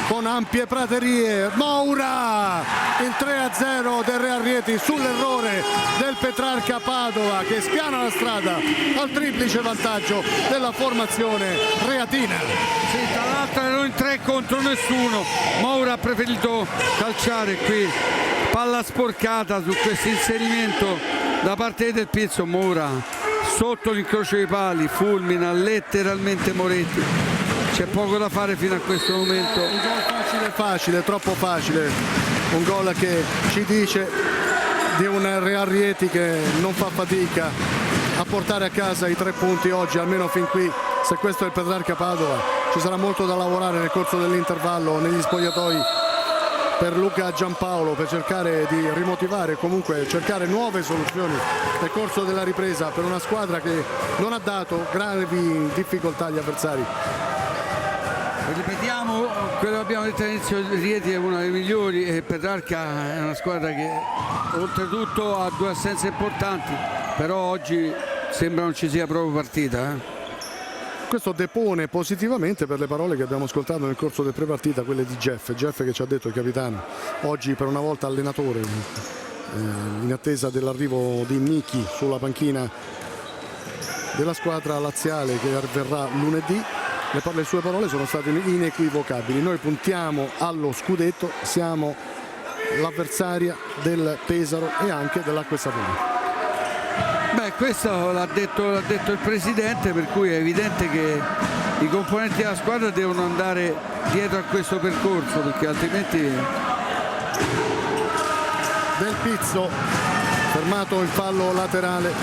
con ampie praterie Moura, il 3-0 del Real Rieti sull'errore del Petrarca Padova che spiana la strada al triplice vantaggio della formazione reatina. Sì, tra l'altro erano in 3 contro nessuno, Moura ha preferito calciare qui, palla sporcata su questo inserimento da parte del Pizzo. Moura sotto l'incrocio dei pali, fulmina letteralmente Moretti, c'è poco da fare fino a questo momento. Un gol facile, troppo facile, un gol che ci dice di un Real Rieti che non fa fatica a portare a casa i 3 punti oggi, almeno fin qui. Se questo è il Petrarca Padova ci sarà molto da lavorare nel corso dell'intervallo negli spogliatoi per Luca Giampaolo, per cercare di rimotivare, comunque cercare nuove soluzioni nel corso della ripresa per una squadra che non ha dato gravi difficoltà agli avversari. Ripetiamo quello che abbiamo detto all'inizio, Rieti è una delle migliori e Petrarca è una squadra che oltretutto ha 2 assenze importanti, però oggi sembra non ci sia proprio partita. Questo depone positivamente per le parole che abbiamo ascoltato nel corso del prepartita, quelle di Jeff che ci ha detto, il capitano, oggi per una volta allenatore, in attesa dell'arrivo di Miki sulla panchina della squadra laziale che avverrà lunedì. Le sue parole sono state inequivocabili: noi puntiamo allo scudetto, siamo l'avversaria del Pesaro e anche dell'Acqua e Sapone. Beh, questo l'ha detto il presidente, per cui è evidente che i componenti della squadra devono andare dietro a questo percorso, perché altrimenti. Del Pizzo, fermato il fallo laterale,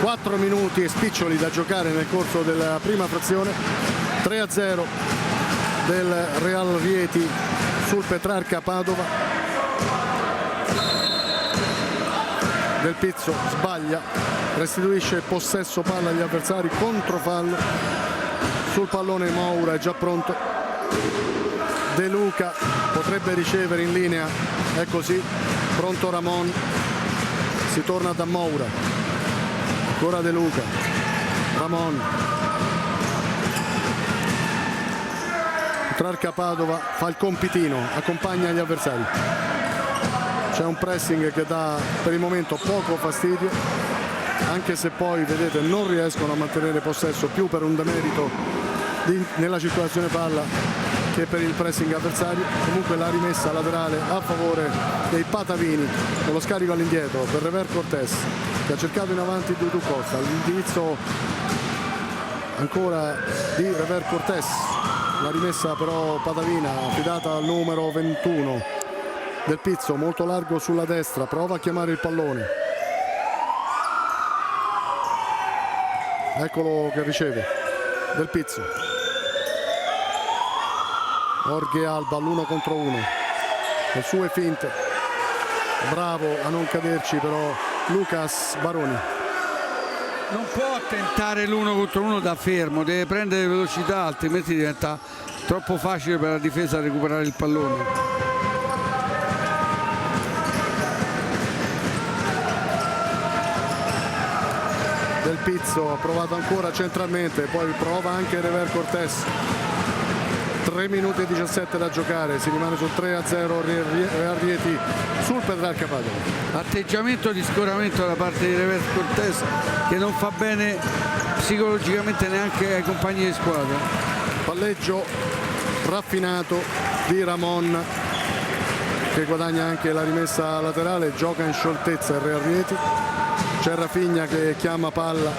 4 minuti e spiccioli da giocare nel corso della prima frazione. 3-0 del Real Rieti sul Petrarca Padova. Del Pizzo sbaglia, restituisce il possesso palla agli avversari, controfallo sul pallone. Moura è già pronto, De Luca potrebbe ricevere in linea, è così, pronto Ramon, si torna da Moura, ancora De Luca, Ramon, Petrarca Padova fa il compitino, accompagna gli avversari. C'è un pressing che dà per il momento poco fastidio, anche se poi vedete non riescono a mantenere possesso più per un demerito nella circolazione palla che per il pressing avversario. Comunque la rimessa laterale a favore dei patavini con lo scarico all'indietro per Rever Cortés che ha cercato in avanti Dudu Costa, l'indirizzo ancora di Rever Cortés, la rimessa però patavina affidata al numero 21 Del Pizzo, molto largo sulla destra, prova a chiamare il pallone, eccolo che riceve Del Pizzo, Jorge Alba all'1 contro 1, le sue finte, bravo a non caderci però Lucas Baroni. Non può tentare l'1 contro 1 da fermo, deve prendere velocità, altrimenti diventa troppo facile per la difesa recuperare il pallone. Del Pizzo, ha provato ancora centralmente, poi prova anche Rever Cortés. 3 minuti e 17 da giocare, si rimane sul 3-0 Rearrieti sul Petrarca Padova. Atteggiamento di scoramento da parte di Rever Cortés che non fa bene psicologicamente neanche ai compagni di squadra. Palleggio raffinato di Ramon che guadagna anche la rimessa laterale, gioca in scioltezza il Rearrieti. C'è Rafinha che chiama palla,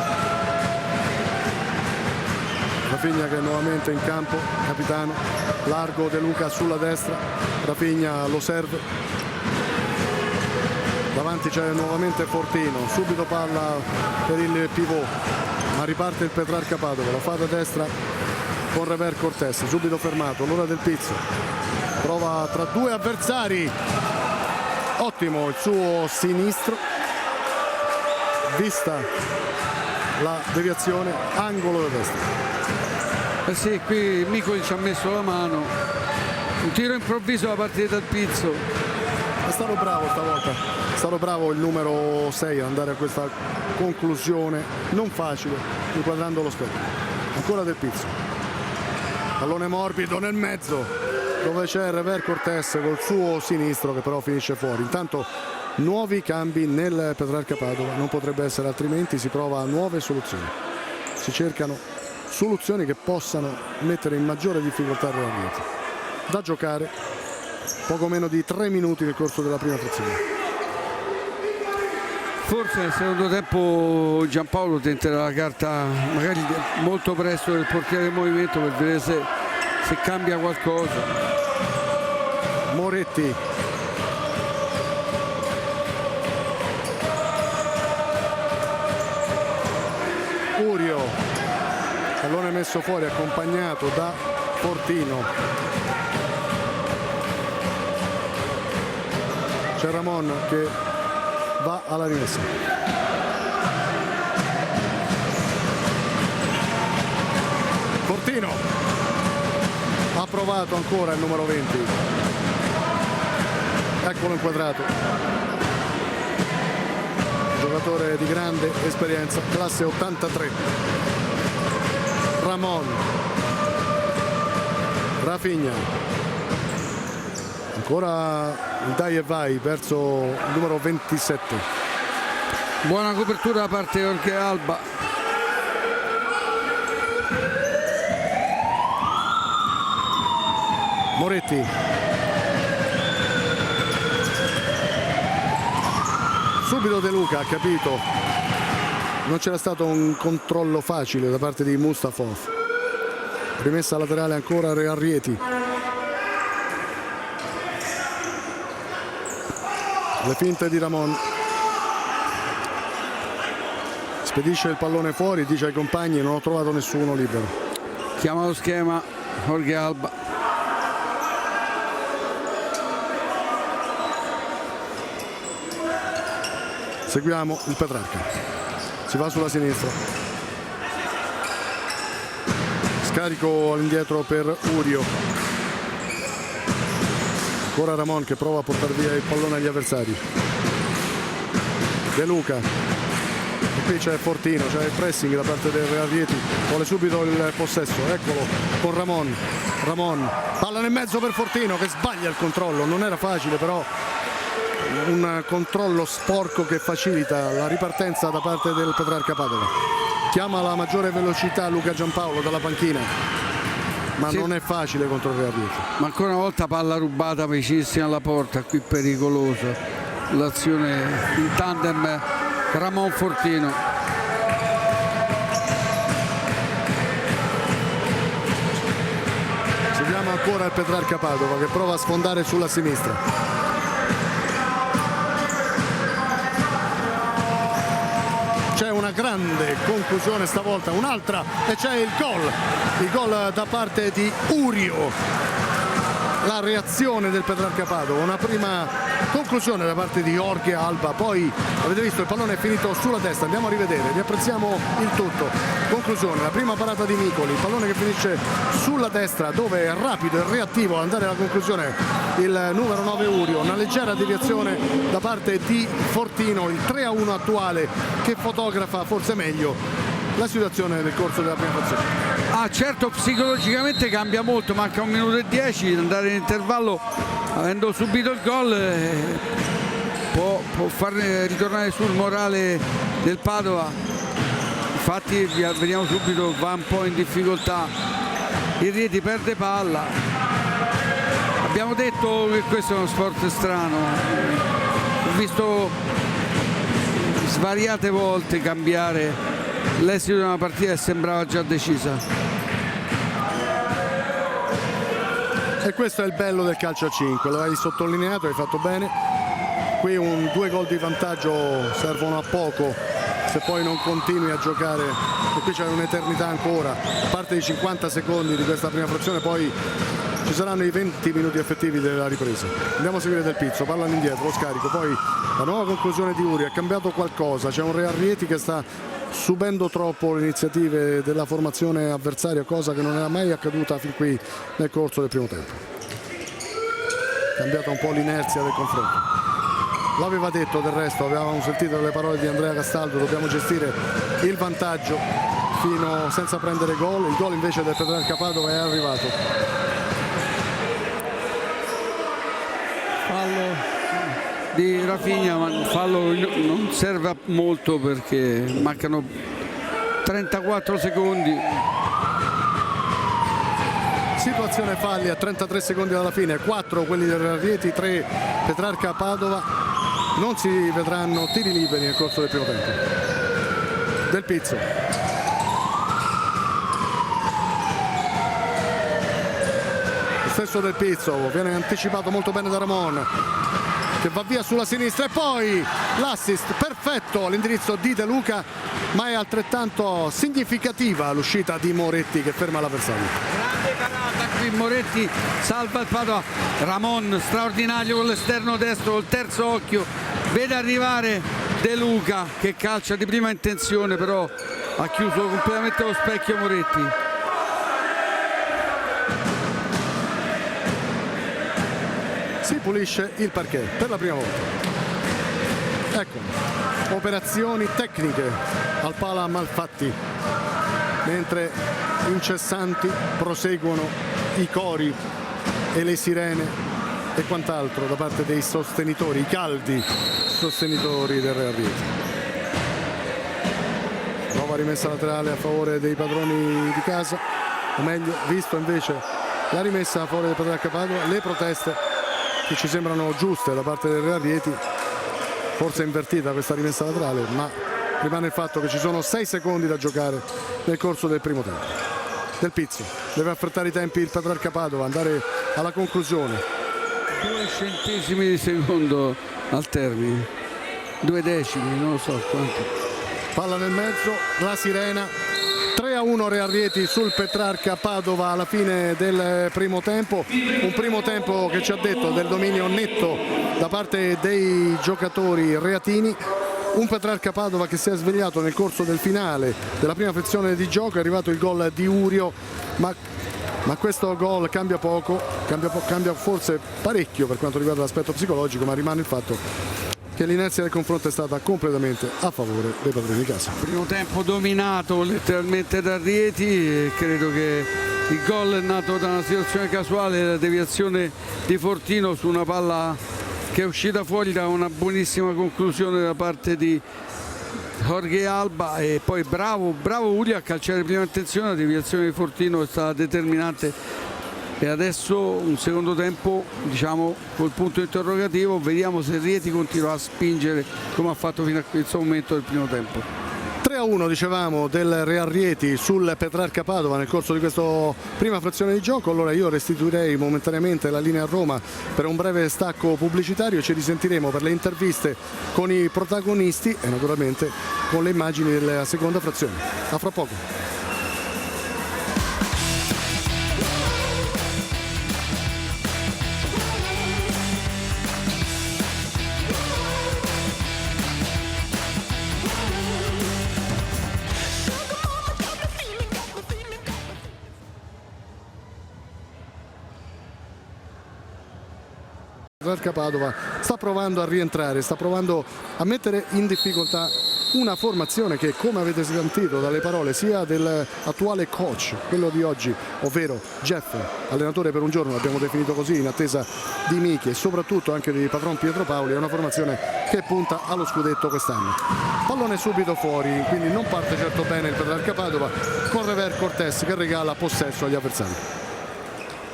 Rafinha che è nuovamente in campo, capitano, largo De Luca sulla destra, Rafinha lo serve, davanti c'è nuovamente Fortino, subito palla per il pivot, ma riparte il Petrarca Padova, la fa da destra con Rever Cortés, subito fermato, l'ora del Pizzo, prova tra due avversari, ottimo il suo sinistro, vista la deviazione, angolo da destra. Eh sì, qui Mikulic ci ha messo la mano, un tiro improvviso da parte del Pizzo. È stato bravo stavolta, è stato bravo il numero 6 ad andare a questa conclusione non facile, inquadrando lo specchio. Ancora del Pizzo, pallone morbido nel mezzo dove c'è Rever Cortés col suo sinistro che però finisce fuori. Intanto nuovi cambi nel Petrarca Padova, non potrebbe essere altrimenti, si prova a nuove soluzioni, si cercano soluzioni che possano mettere in maggiore difficoltà il Rearrieti. Da giocare poco meno di 3 minuti nel corso della prima frazione. Forse nel secondo tempo Giampaolo tenterà la carta magari molto presto del portiere in movimento per vedere se cambia qualcosa. Moretti, Urio, pallone messo fuori accompagnato da Fortino, c'è Ramon che va alla rimessa, Fortino ha provato ancora il numero 20, eccolo inquadrato, giocatore di grande esperienza, classe 83. Ramon, Rafinha, ancora il dai e vai verso il numero 27. Buona copertura da parte di Jorge Alba. Moretti, subito De Luca ha capito, non c'era stato un controllo facile da parte di Mustafov, rimessa laterale ancora Rearrieti, le finte di Ramon, spedisce il pallone fuori, dice ai compagni non ho trovato nessuno libero, Chiama lo schema Jorge Alba. seguiamo il Petrarca, si va sulla sinistra, scarico all'indietro per Urio, ancora Ramon che prova a portare via il pallone agli avversari, De Luca, e qui c'è Fortino, c'è il pressing da parte del Rearrieti, vuole subito il possesso, eccolo con Ramon, palla nel mezzo per Fortino che sbaglia il controllo, non era facile però un controllo sporco che facilita la ripartenza da parte del Petrarca Padova. Chiama la maggiore velocità Luca Giampaolo dalla panchina, ma sì, non è facile contro il Rearrieti. Ma ancora una volta palla rubata vicinissima alla porta, qui pericolosa l'azione in tandem Ramon Fortino. Seguiamo ancora il Petrarca Padova che prova a sfondare sulla sinistra. C'è una grande conclusione stavolta, un'altra, e c'è il gol da parte di Urio. la reazione del Petrarca Padova, una prima conclusione da parte di Jorge Alba, poi avete visto il pallone è finito sulla testa, andiamo a rivedere, riapprezziamo il tutto. Conclusione, la prima parata di Micoli, il pallone che finisce sulla destra dove è rapido e reattivo ad andare alla conclusione il numero 9 Urio, una leggera deviazione da parte di Fortino, il 3-1 attuale che fotografa forse meglio la situazione nel corso della prima frazione. Certo, psicologicamente cambia molto, manca 1 minuto e 10, andare in intervallo avendo subito il gol può far ritornare sul morale del Padova. Infatti vediamo subito, va un po' in difficoltà, il Rieti perde palla. Abbiamo detto che questo è uno sport strano, ho visto svariate volte cambiare l'esito di una partita e sembrava già decisa. E questo è il bello del calcio a 5, lo hai sottolineato, hai fatto bene. Qui 2 gol di vantaggio servono a poco se poi non continui a giocare, e qui c'è un'eternità ancora, a parte i 50 secondi di questa prima frazione, poi ci saranno i 20 minuti effettivi della ripresa. Andiamo a seguire Del Pizzo, palla all'indietro, lo scarico, poi la nuova conclusione di Uri, ha cambiato qualcosa, c'è un Real Rieti che sta subendo troppo le iniziative della formazione avversaria, cosa che non era mai accaduta fin qui nel corso del primo tempo. Cambiata un po' l'inerzia del confronto. L'aveva detto del resto, avevamo sentito le parole di Andrea Castaldo, dobbiamo gestire il vantaggio fino senza prendere gol. Il gol invece del Petrarca Padova è arrivato. Fallo di Rafinha, ma fallo non serve a molto perché mancano 34 secondi. Situazione falli a 33 secondi dalla fine, 4 quelli del Rieti, 3 Petrarca Padova. Non si vedranno tiri liberi nel corso del primo tempo. Del Pizzo. Lo stesso Del Pizzo, viene anticipato molto bene da Ramon, che va via sulla sinistra, e poi l'assist perfetto all'indirizzo di De Luca, ma è altrettanto significativa l'uscita di Moretti che ferma l'avversario. Grande parata qui, Moretti salva il Padova. Ramon straordinario con l'esterno destro, col terzo occhio, vede arrivare De Luca che calcia di prima intenzione, però ha chiuso completamente lo specchio Moretti. Si pulisce il parquet per la prima volta. Ecco, operazioni tecniche al Pala Malfatti, mentre incessanti proseguono i cori e le sirene e quant'altro da parte dei sostenitori, i caldi sostenitori del Real Rieti. Nuova rimessa laterale a favore dei padroni di casa, o meglio, visto invece la rimessa a favore del Petrarca Padova, le proteste che ci sembrano giuste da parte del Real Rieti, forse invertita questa rimessa laterale, ma rimane il fatto che ci sono 6 secondi da giocare nel corso del primo tempo. Del Pizzo deve affrettare i tempi il Petrarca Padova, andare alla conclusione. 2 centesimi di secondo al termine, 2 decimi, non lo so quanto. Palla nel mezzo, la sirena, 3-1 Real Rieti sul Petrarca Padova alla fine del primo tempo. Un primo tempo che ci ha detto del dominio netto da parte dei giocatori reatini. Un Petrarca Padova che si è svegliato nel corso del finale della prima frazione di gioco, è arrivato il gol di Urio, ma questo gol cambia poco, cambia forse parecchio per quanto riguarda l'aspetto psicologico, ma rimane il fatto che l'inerzia del confronto è stata completamente a favore dei padroni di casa. Primo tempo dominato letteralmente da Rieti, e credo che il gol è nato da una situazione casuale, la deviazione di Fortino su una palla che è uscita fuori da una buonissima conclusione da parte di Jorge Alba, e poi bravo Uri a calciare prima attenzione. La deviazione di Fortino è stata determinante, e adesso un secondo tempo, diciamo, col punto interrogativo. Vediamo se Rieti continua a spingere come ha fatto fino a questo momento del primo tempo. 3-1 dicevamo del Real Rieti sul Petrarca Padova nel corso di questa prima frazione di gioco. Allora io restituirei momentaneamente la linea a Roma per un breve stacco pubblicitario, ci risentiremo per le interviste con i protagonisti e naturalmente con le immagini della seconda frazione. A fra poco. Petrarca Padova sta provando a rientrare, sta provando a mettere in difficoltà una formazione che, come avete sentito dalle parole sia dell'attuale coach, quello di oggi, ovvero Jeff, allenatore per un giorno, l'abbiamo definito così in attesa di Michi, e soprattutto anche di patron Pietro Paoli, è una formazione che punta allo scudetto quest'anno. Pallone subito fuori, quindi non parte certo bene il Petrarca Padova, con Rever Cortés che regala possesso agli avversari.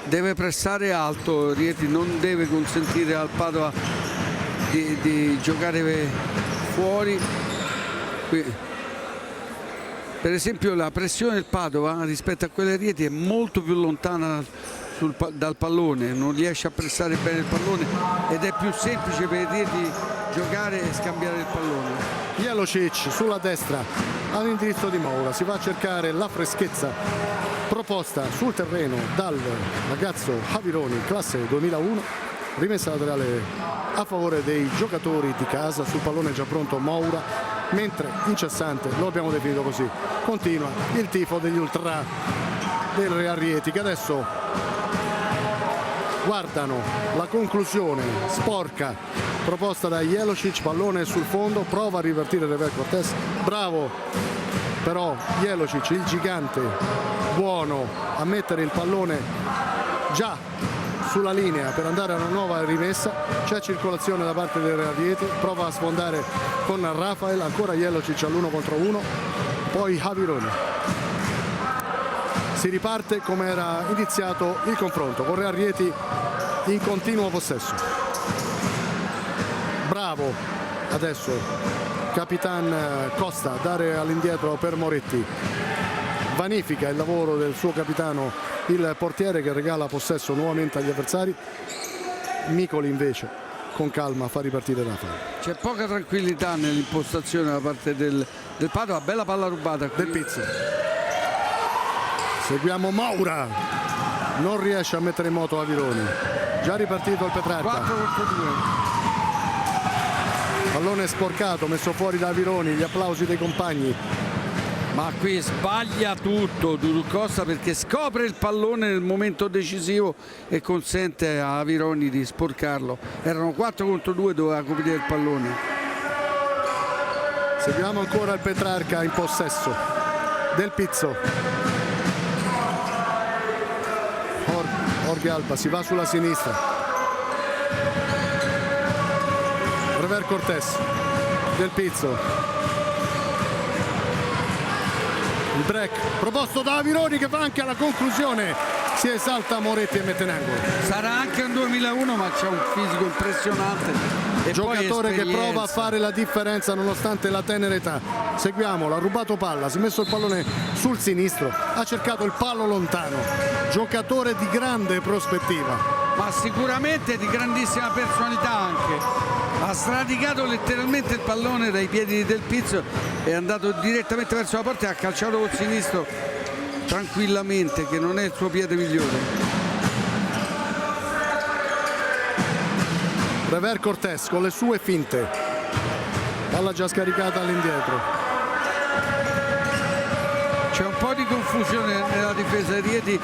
Deve pressare alto Rieti, non deve consentire al Padova di giocare fuori. Per esempio la pressione del Padova rispetto a quella di Rieti è molto più lontana dal pallone, non riesce a pressare bene il pallone ed è più semplice per Rieti giocare e scambiare il pallone. Jelocic sulla destra all'indirizzo di Moura, si va a cercare la freschezza proposta sul terreno dal ragazzo Javironi, classe 2001, rimessa laterale a favore dei giocatori di casa, sul pallone già pronto Moura, mentre incessante, lo abbiamo definito così, continua il tifo degli ultra del Real Rieti, che adesso guardano la conclusione sporca proposta da Jelocic, pallone sul fondo, prova a rivertire Rever Cortés, bravo però Jelocic, il gigante buono a mettere il pallone già sulla linea per andare a una nuova rimessa. C'è circolazione da parte dei Real Rieti, prova a sfondare con Rafael, ancora Jelocic all'1 contro 1, poi Javironi. Si riparte come era iniziato il confronto, con Real Rieti in continuo possesso. Bravo adesso Capitan Costa a dare all'indietro per Moretti, vanifica il lavoro del suo capitano il portiere, che regala possesso nuovamente agli avversari. Micoli invece con calma fa ripartire Rafael. C'è poca tranquillità nell'impostazione da parte del Padova, bella palla rubata qui. Del Pizzo. Seguiamo Moura, non riesce a mettere in moto Avironi, già ripartito il Petrarca. 4 contro 2. Pallone sporcato, messo fuori da Avironi, gli applausi dei compagni. Ma qui sbaglia tutto Dudu Costa, perché scopre il pallone nel momento decisivo e consente a Avironi di sporcarlo. Erano 4 contro 2, doveva coprire il pallone. Seguiamo ancora il Petrarca in possesso del Pizzo. Jorge Alba si va sulla sinistra. Rever Cortés del Pizzo. Il break proposto da Avironi, che va anche alla conclusione, si esalta Moretti e mette in angolo. Sarà anche un 2001, ma c'è un fisico impressionante e giocatore poi che prova a fare la differenza nonostante la tenera età. Seguiamo, l'ha rubato palla, si è messo il pallone sul sinistro, ha cercato il palo lontano, giocatore di grande prospettiva, ma sicuramente di grandissima personalità anche. Ha sradicato letteralmente il pallone dai piedi del Pizzo, è andato direttamente verso la porta e ha calciato col sinistro tranquillamente, che non è il suo piede migliore. Rever Cortés con le sue finte, palla già scaricata all'indietro. C'è un po' di confusione nella difesa di Rieti,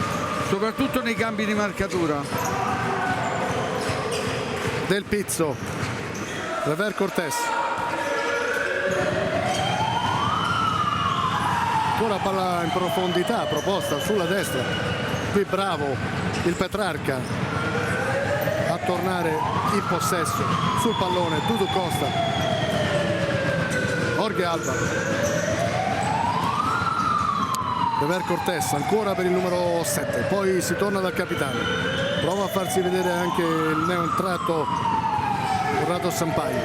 soprattutto nei cambi di marcatura. Del Pizzo, Rever Cortés, ancora palla in profondità proposta sulla destra, qui bravo il Petrarca a tornare in possesso sul pallone. Dudu Costa, Jorge Alba, Rever Cortés ancora per il numero 7, poi si torna dal capitano, prova a farsi vedere anche il neoentrato Corrado Sampaio.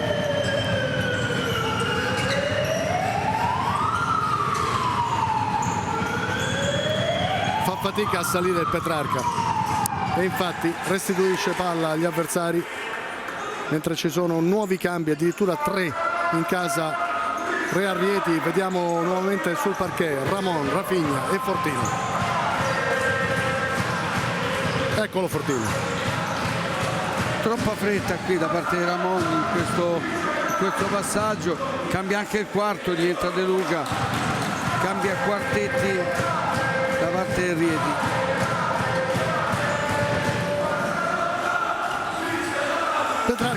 Fa fatica a salire il Petrarca e infatti restituisce palla agli avversari, mentre ci sono nuovi cambi, addirittura 3 in casa Real Rieti. Vediamo nuovamente sul parquet Ramon, Rafinha e Fortino. Eccolo Fortino. Troppa fretta qui da parte di Ramon in questo passaggio. Cambia anche il quarto, rientra De Luca, cambia quartetti da parte di Rieti.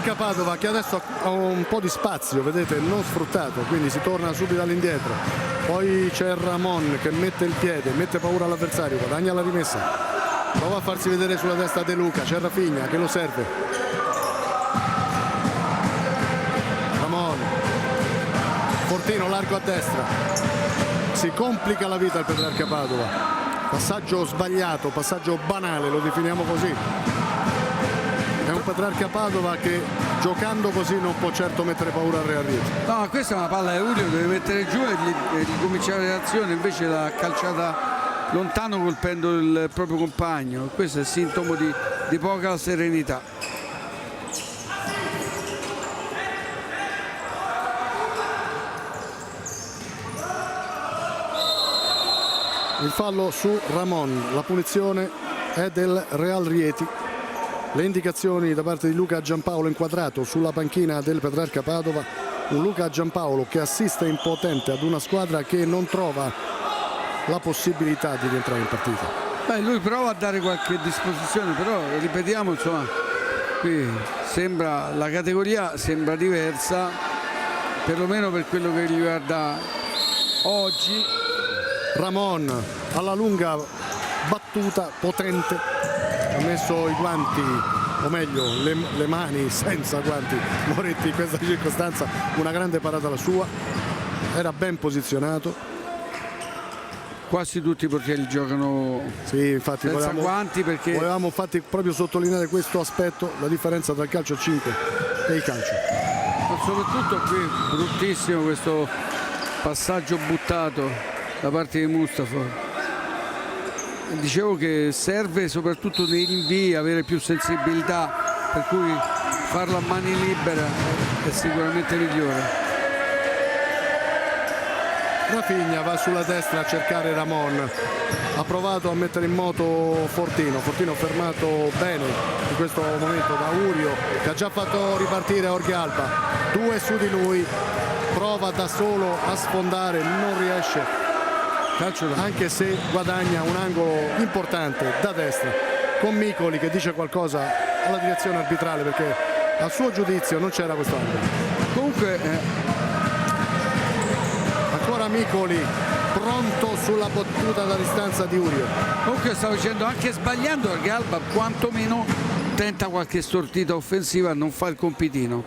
Petrarca Padova che adesso ha un po' di spazio, vedete, non sfruttato, quindi si torna subito all'indietro. Poi c'è Ramon che mette il piede, mette paura all'avversario, guadagna la rimessa, prova a farsi vedere sulla destra De Luca, c'è Rafinha che lo serve. Ramon, Fortino largo a destra, si complica la vita al Petrarca Padova, passaggio sbagliato, passaggio banale, lo definiamo così. È un Petrarca Padova che giocando così non può certo mettere paura al Real Rieti. No, questa è una palla di Urio, deve mettere giù e ricominciare l'azione, invece l'ha calciata lontano colpendo il proprio compagno. Questo è sintomo di poca serenità. Il fallo su Ramon, la punizione è del Real Rieti. Le indicazioni da parte di Luca Giampaolo inquadrato sulla panchina del Petrarca Padova, un Luca Giampaolo che assiste impotente ad una squadra che non trova la possibilità di rientrare in partita. Beh, lui prova a dare qualche disposizione, però ripetiamo, insomma, qui sembra, la categoria sembra diversa, perlomeno per quello che riguarda oggi. Ramon alla lunga battuta potente, ha messo i guanti, o meglio le mani senza guanti. Moretti in questa circostanza una grande parata la sua, era ben posizionato. Quasi tutti i portieri giocano sì, infatti senza guanti, perché volevamo infatti proprio sottolineare questo aspetto, la differenza tra il calcio a 5 e il calcio. Ma soprattutto qui bruttissimo questo passaggio buttato da parte di Mustafa. Dicevo che serve soprattutto nei rinvii avere più sensibilità, per cui farlo a mani libere è sicuramente migliore. Rafinha va sulla destra a cercare Ramon, ha provato a mettere in moto Fortino fermato bene in questo momento da Urio, che ha già fatto ripartire Jorge Alba, 2 su di lui, prova da solo a sfondare, non riesce, anche se guadagna un angolo importante da destra con Micoli che dice qualcosa alla direzione arbitrale, perché a suo giudizio non c'era questo angolo. Comunque ancora Micoli pronto sulla battuta da distanza di Urio. Comunque stavo dicendo, anche sbagliando Jorge Alba quantomeno tenta qualche sortita offensiva a non fare il compitino.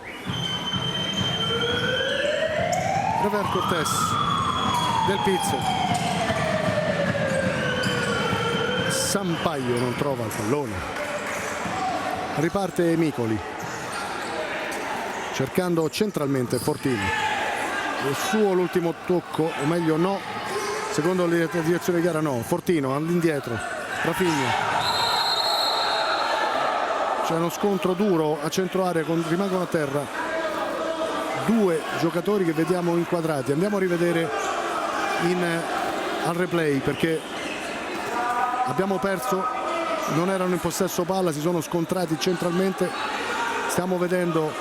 Rever Cortés, Del Pizzo, Sampaio non trova il pallone, riparte Micoli cercando centralmente Fortino, il suo l'ultimo tocco, o meglio no, secondo la direzione di gara no. Fortino all'indietro, Rafinha, c'è uno scontro duro a centro area, rimangono a terra 2 giocatori che vediamo inquadrati. Andiamo a rivedere al replay, perché abbiamo perso, non erano in possesso palla, si sono scontrati centralmente. Stiamo vedendo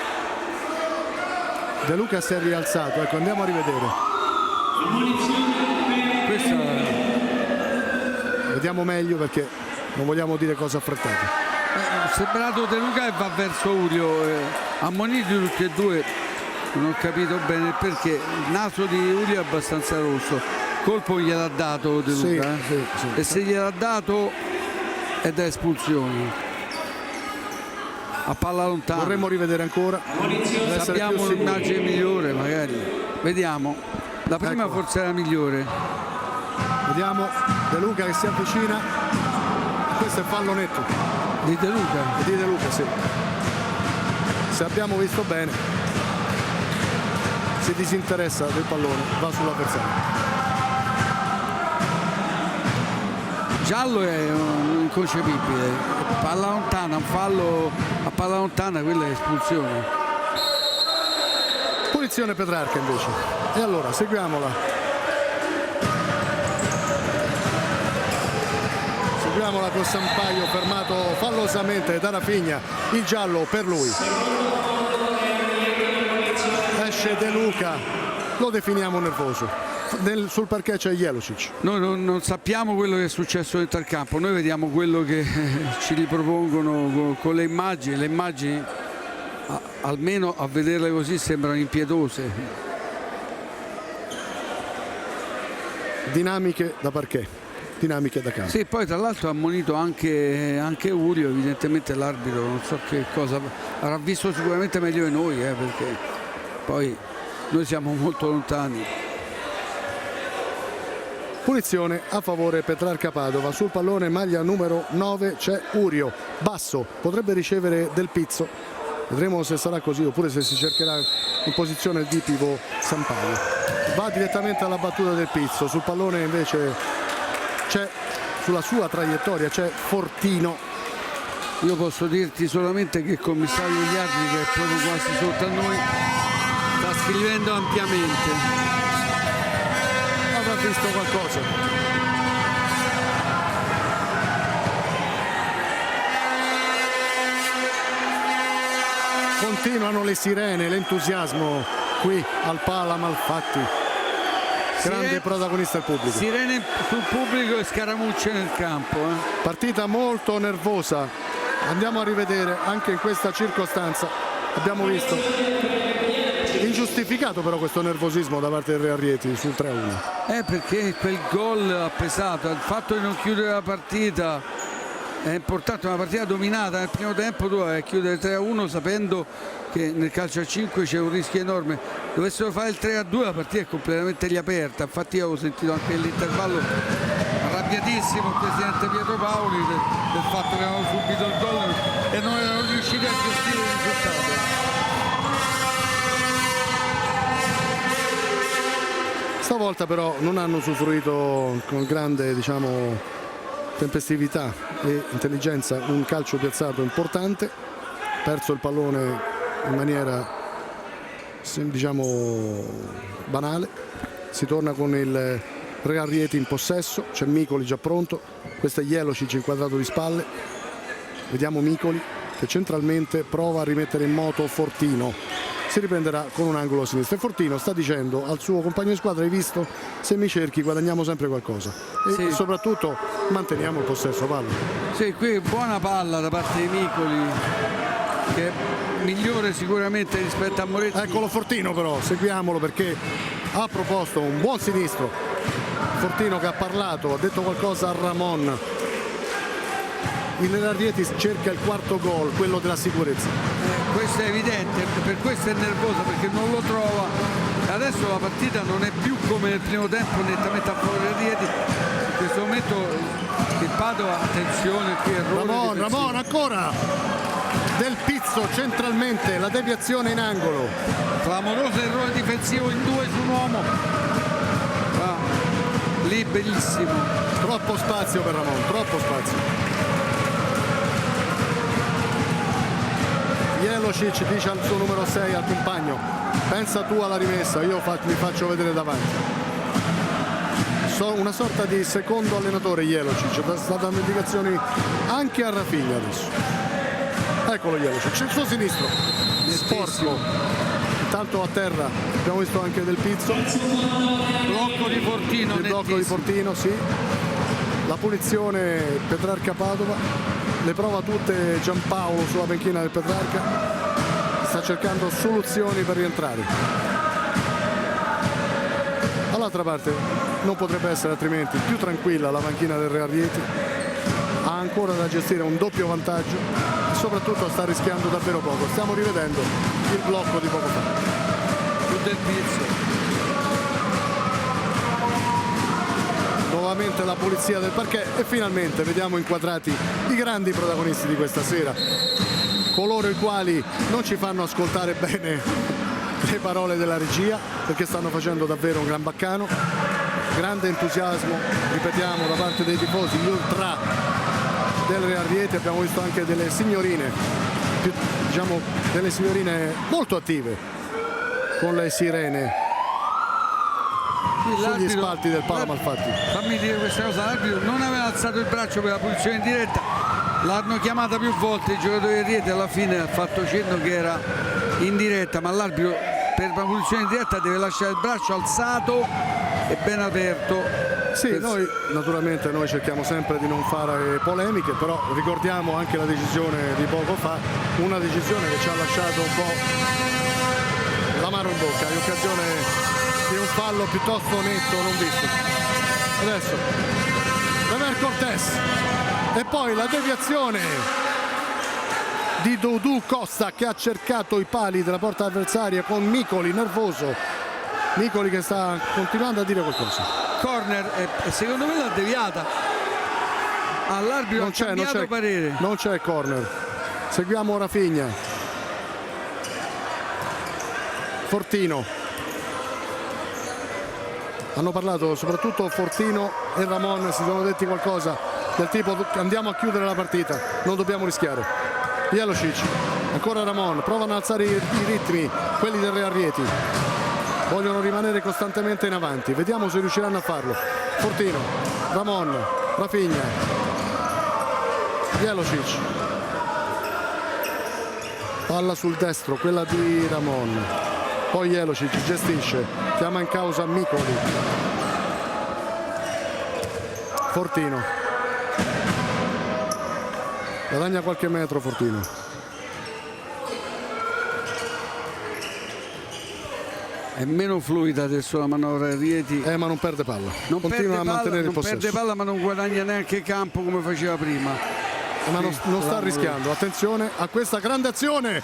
De Luca si è rialzato, ecco, andiamo a rivedere. Vediamo meglio perché non vogliamo dire cose affrettate. È sembrato De Luca e va verso Urio, ammoniti tutti e due, non ho capito bene il perché. Il naso di Urio è abbastanza rosso, colpo gliel'ha dato De Luca, sì. E se gliel'ha dato è da espulsione a palla lontana. Vorremmo rivedere ancora, abbiamo un'immagine migliore, magari vediamo. La prima ecco, forse era migliore. Vediamo De Luca che si avvicina, questo è fallo netto Di De Luca, sì. Se abbiamo visto bene, si disinteressa del pallone, va sull'avversario. Giallo è inconcepibile, palla lontana, un fallo a palla lontana, quella è espulsione. Punizione Petrarca invece, e allora seguiamola. Seguiamola con Sampaio fermato fallosamente da Rafinha, il giallo per lui. Esce De Luca, lo definiamo nervoso. Sul parquet c'è Jelocic. Noi non sappiamo quello che è successo dentro al campo, noi vediamo quello che ci ripropongono con le immagini almeno a vederle così sembrano impietose. Dinamiche da parquet, dinamiche da campo. Sì, poi tra l'altro ha ammonito anche Urio, evidentemente l'arbitro non so che cosa avrà visto, sicuramente meglio di noi, perché poi noi siamo molto lontani. Punizione a favore Petrarca Padova. Sul pallone maglia numero 9 c'è Urio, basso, potrebbe ricevere Del Pizzo, vedremo se sarà così oppure se si cercherà in posizione di pivot Sampaio. Va direttamente alla battuta Del Pizzo, sul pallone invece c'è, sulla sua traiettoria c'è Fortino. Io posso dirti solamente che il commissario Iardi, che è proprio quasi sotto a noi, sta scrivendo ampiamente. Avrà visto qualcosa. Continuano le sirene, l'entusiasmo qui al Pala Malfatti. Grande protagonista il pubblico. Sirene sul pubblico e scaramucce nel campo. Partita molto nervosa. Andiamo a rivedere anche in questa circostanza. Abbiamo visto ingiustificato però questo nervosismo da parte del Real Rieti sul 3-1. Perché quel gol ha pesato, il fatto di non chiudere la partita è importante, una partita dominata nel primo tempo, tu vai a chiudere 3-1 sapendo che nel calcio a 5 c'è un rischio enorme. Dovessero fare il 3-2 la partita è completamente riaperta. Infatti io avevo sentito anche nell'intervallo arrabbiatissimo il presidente Pietro Paoli del fatto che avevano subito il gol e non erano riusciti a gestire il risultato. Stavolta però non hanno usufruito con grande, diciamo, tempestività e intelligenza un calcio piazzato importante, perso il pallone in maniera, diciamo, banale. Si torna con il Real Rieti in possesso, c'è Micoli già pronto, questo è Jelocic inquadrato di spalle, vediamo Micoli che centralmente prova a rimettere in moto Fortino, si riprenderà con un angolo a sinistra e Fortino sta dicendo al suo compagno di squadra: hai visto, se mi cerchi guadagniamo sempre qualcosa e sì, soprattutto manteniamo il possesso palla. Sì, qui buona palla da parte di Micoli, che è migliore sicuramente rispetto a Moretti. Eccolo Fortino, però seguiamolo perché ha proposto un buon sinistro. Fortino che ha parlato, ha detto qualcosa a Ramon. Il Real Rieti cerca il quarto gol, quello della sicurezza. Questo è evidente, per questo è nervosa, perché non lo trova. Adesso la partita non è più come nel primo tempo nettamente a favore del Rieti. In questo momento il Padova, attenzione qui, errore. Ramon ancora Del Pizzo centralmente, la deviazione in angolo. Clamoroso errore difensivo in due su un uomo. Lì bellissimo. Troppo spazio per Ramon, troppo spazio. Jelocic dice al suo numero 6, al compagno: pensa tu alla rimessa, io mi faccio vedere davanti. Una sorta di secondo allenatore Jelocic, sta dando indicazioni anche a Rafinha adesso. Eccolo Jelocic, il suo sinistro sporco, intanto a terra abbiamo visto anche Del Pizzo, blocco di Fortino, il blocco di Fortino, sì. La punizione Petrarca Padova, le prova tutte Giampaolo sulla panchina del Petrarca, sta cercando soluzioni per rientrare. All'altra parte non potrebbe essere altrimenti, più tranquilla la panchina del Real Rieti, ha ancora da gestire un doppio vantaggio e soprattutto sta rischiando davvero poco. Stiamo rivedendo il blocco di poco fa. Più Del Pizzo. Nuovamente la pulizia del parquet e finalmente vediamo inquadrati i grandi protagonisti di questa sera, coloro i quali non ci fanno ascoltare bene le parole della regia perché stanno facendo davvero un gran baccano. Grande entusiasmo, ripetiamo, da parte dei tifosi, gli ultra del Real Rieti. Abbiamo visto anche delle signorine, diciamo delle signorine molto attive con le sirene sugli spalti del Pala Malfatti. Fammi dire questa cosa: l'arbitro non aveva alzato il braccio per la punizione in diretta, l'hanno chiamata più volte i giocatori del Rieti, alla fine ha fatto cenno che era in diretta, ma l'arbitro per la punizione in diretta deve lasciare il braccio alzato e ben aperto Sì, noi naturalmente cerchiamo sempre di non fare polemiche, però ricordiamo anche la decisione di poco fa, una decisione che ci ha lasciato un po' l'amaro in bocca, in occasione di un fallo piuttosto netto non visto. Adesso Rever Cortés e poi la deviazione di Doudou Costa che ha cercato i pali della porta avversaria con Micoli nervoso, Micoli che sta continuando a dire qualcosa. Corner, secondo me l'ha deviata, all'arbitro ha cambiato parere. Non c'è corner, seguiamo Rafinha, Fortino, hanno parlato soprattutto Fortino e Ramon, si sono detti qualcosa del tipo andiamo a chiudere la partita, non dobbiamo rischiare. Jelocic, ancora Ramon, provano ad alzare i ritmi quelli del Real Rieti, vogliono rimanere costantemente in avanti, vediamo se riusciranno a farlo. Fortino, Ramon, Rafinha, Jelocic, palla sul destro, quella di Ramon, poi Jelocic gestisce, chiama in causa Micoli, Fortino, guadagna qualche metro Fortino. È meno fluida adesso la manovra Rieti. Ma non perde palla. Continua a mantenere il possesso. Non perde palla, ma non guadagna neanche campo come faceva prima. Ma non sta rischiando. Attenzione a questa grande azione.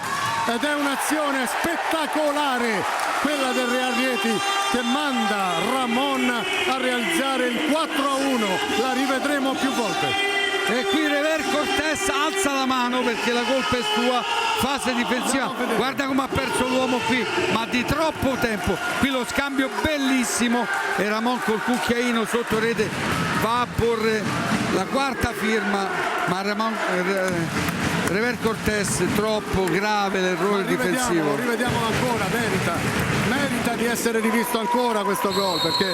Ed è un'azione spettacolare quella del Real Rieti che manda Ramon a realizzare il 4-1. La rivedremo più volte. E qui Rever Cortés alza la mano perché la colpa è sua. Fase difensiva, guarda come ha perso l'uomo qui, ma di troppo tempo. Qui lo scambio bellissimo e Ramon col cucchiaino sotto rete va a porre la quarta firma, ma Rever Cortés troppo grave l'errore difensivo. Rivediamolo ancora, merita di essere rivisto ancora questo gol, perché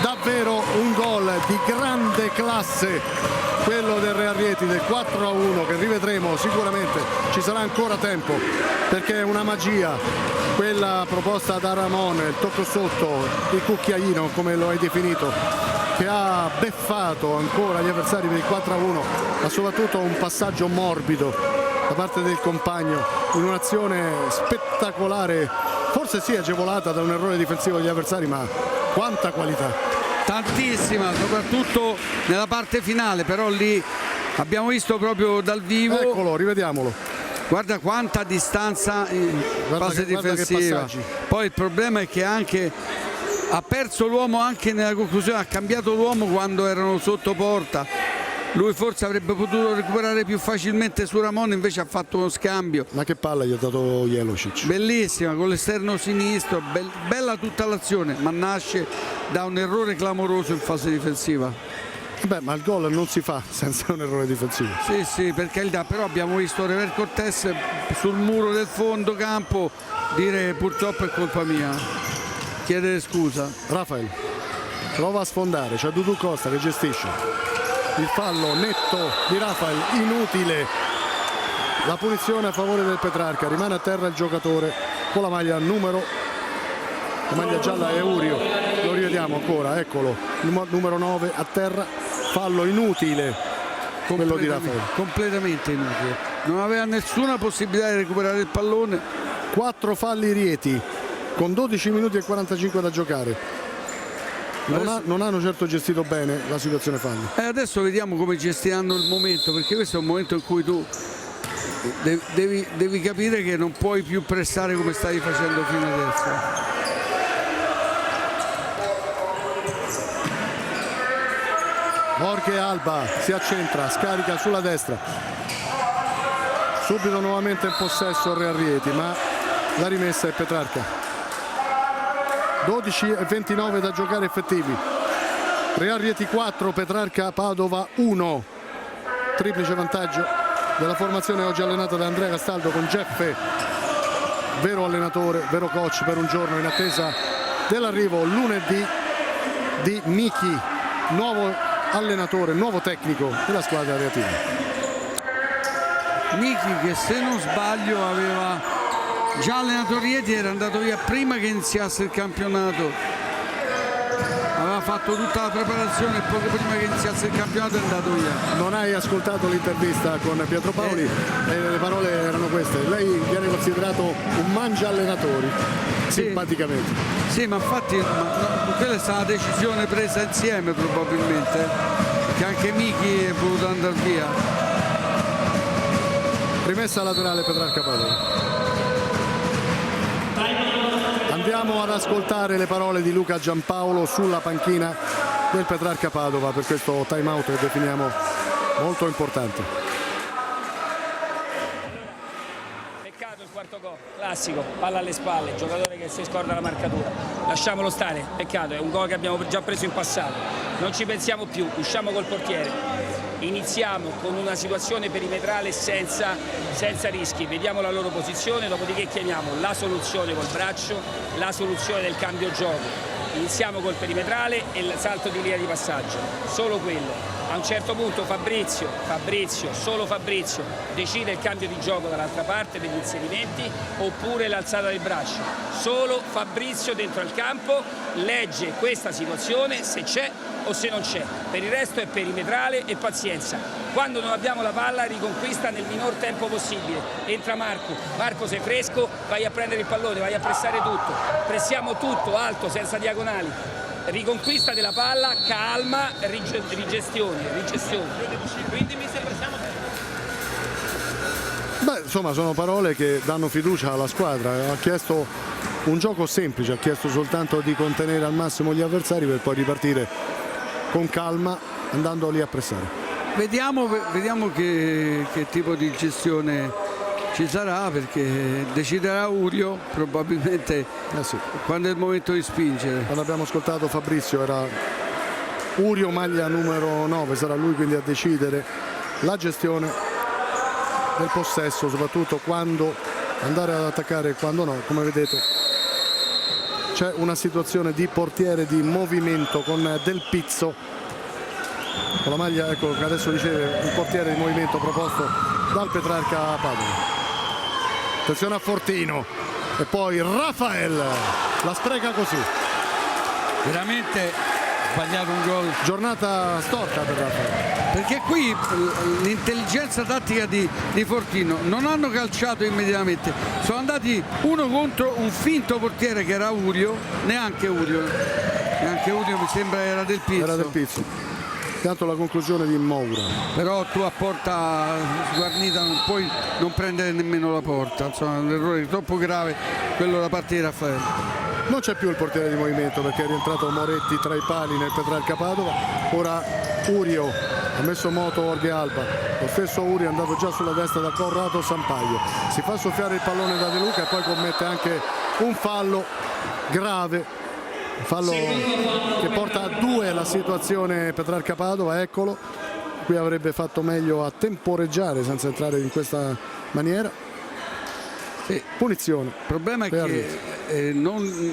davvero un gol di grande classe quello del Real Rieti, del 4-1, che rivedremo sicuramente. Ci sarà ancora tempo perché è una magia quella proposta da Ramon, il tocco sotto, il cucchiaino come lo hai definito, che ha beffato ancora gli avversari per il 4-1, ma soprattutto un passaggio morbido da parte del compagno in un'azione spettacolare, forse sì agevolata da un errore difensivo degli avversari, ma quanta qualità, tantissima, soprattutto nella parte finale. Però lì abbiamo visto proprio dal vivo, eccolo, rivediamolo, guarda quanta distanza in fase difensiva. Poi il problema è che anche ha perso l'uomo anche nella conclusione, ha cambiato l'uomo quando erano sotto porta. Lui forse avrebbe potuto recuperare più facilmente su Ramon, invece ha fatto uno scambio. Ma che palla gli ha dato Jelocic, bellissima, con l'esterno sinistro, bella tutta l'azione, ma nasce da un errore clamoroso in fase difensiva. Beh, ma il gol non si fa senza un errore difensivo. Sì, per carità, però abbiamo visto Rever Cortés sul muro del fondo campo dire purtroppo è colpa mia, chiedere scusa. Rafael prova a sfondare, c'è Doudou Costa che gestisce. Il fallo netto di Rafael, inutile. La punizione a favore del Petrarca, rimane a terra il giocatore con la maglia la maglia gialla è Eurio, lo rivediamo ancora, eccolo, numero 9 a terra, fallo inutile quello di Rafael. Completamente inutile, non aveva nessuna possibilità di recuperare il pallone. 4 falli Rieti con 12 minuti e 45 da giocare. Non hanno certo gestito bene la situazione falli. Adesso vediamo come gestiranno il momento, perché questo è un momento in cui tu devi capire che non puoi più pressare come stavi facendo fino adesso. Jorge Alba si accentra, scarica sulla destra, subito nuovamente in possesso il Real Rieti, ma la rimessa è Petrarca. 12 e 29 da giocare effettivi. Real Rieti 4, Petrarca Padova 1. Triplice vantaggio della formazione oggi allenata da Andrea Castaldo, con Geffe, vero allenatore, vero coach per un giorno, in attesa dell'arrivo lunedì di Miki, nuovo allenatore, nuovo tecnico della squadra reatina. Miki, che se non sbaglio aveva già allenato Rieti, era andato via prima che iniziasse il campionato, aveva fatto tutta la preparazione e poco prima che iniziasse il campionato è andato via. Non hai ascoltato l'intervista con Pietro Paoli e le parole erano queste: lei viene considerato un mangia allenatori, simpaticamente. Sì, ma infatti quella è stata una decisione presa insieme probabilmente, che anche Michi è voluto andare via. Rimessa laterale Petrarca Padova. Andiamo ad ascoltare le parole di Luca Giampaolo sulla panchina del Petrarca Padova per questo time out che definiamo molto importante. Peccato il quarto gol, classico, palla alle spalle, giocatore che si scorda la marcatura, lasciamolo stare, peccato, è un gol che abbiamo già preso in passato, non ci pensiamo più, usciamo col portiere. Iniziamo con una situazione perimetrale senza rischi, vediamo la loro posizione, dopodiché chiamiamo la soluzione col braccio, la soluzione del cambio gioco. Iniziamo col perimetrale e il salto di linea di passaggio, solo quello. A un certo punto solo Fabrizio decide il cambio di gioco dall'altra parte degli inserimenti oppure l'alzata del braccio. Solo Fabrizio dentro al campo legge questa situazione, se c'è o se non c'è. Per il resto è perimetrale e pazienza. Quando non abbiamo la palla riconquista nel minor tempo possibile. Entra Marco sei fresco, vai a prendere il pallone, vai a pressare tutto. Pressiamo tutto, alto, senza diagonali. Riconquista della palla, calma, rigestione. Quindi mi sembra siamo Beh, insomma, sono parole che danno fiducia alla squadra. Ha chiesto un gioco semplice, ha chiesto soltanto di contenere al massimo gli avversari per poi ripartire con calma andando lì a pressare. Vediamo che tipo di gestione ci sarà, perché deciderà Urio probabilmente Sì. quando è il momento di spingere. Quando abbiamo ascoltato Fabrizio era Urio maglia numero 9, sarà lui quindi a decidere la gestione del possesso, soprattutto quando andare ad attaccare e quando no. Come vedete c'è una situazione di portiere di movimento con Del Pizzo con la maglia, ecco che adesso riceve il portiere di movimento proposto dal Petrarca Padova. Attenzione a Fortino e poi Rafael la spreca così. Veramente sbagliato un gol, Giornata storta per Rafael. perché qui l'intelligenza tattica di Fortino, non hanno calciato immediatamente, sono andati uno contro un finto portiere che era Urio, neanche Urio mi sembra era Del Pizzo. Era Del Pizzo. Intanto la conclusione di Moura. Però tu a porta sguarnita non puoi non prendere nemmeno la porta, insomma, un errore troppo grave quello da parte di Raffaele. Non c'è più il portiere di movimento perché è rientrato Moretti tra i pali nel Petrarca Padova. Ora Urio ha messo moto Jorge Alba, lo stesso Urio è andato già sulla destra da Corrado Sampaio, si fa soffiare il pallone da De Luca e poi commette anche un fallo grave, un fallo che porta a 2 la situazione Petrarca Padova. Eccolo, qui avrebbe fatto meglio a temporeggiare senza entrare in questa maniera. Sì. Punizione. Il problema è che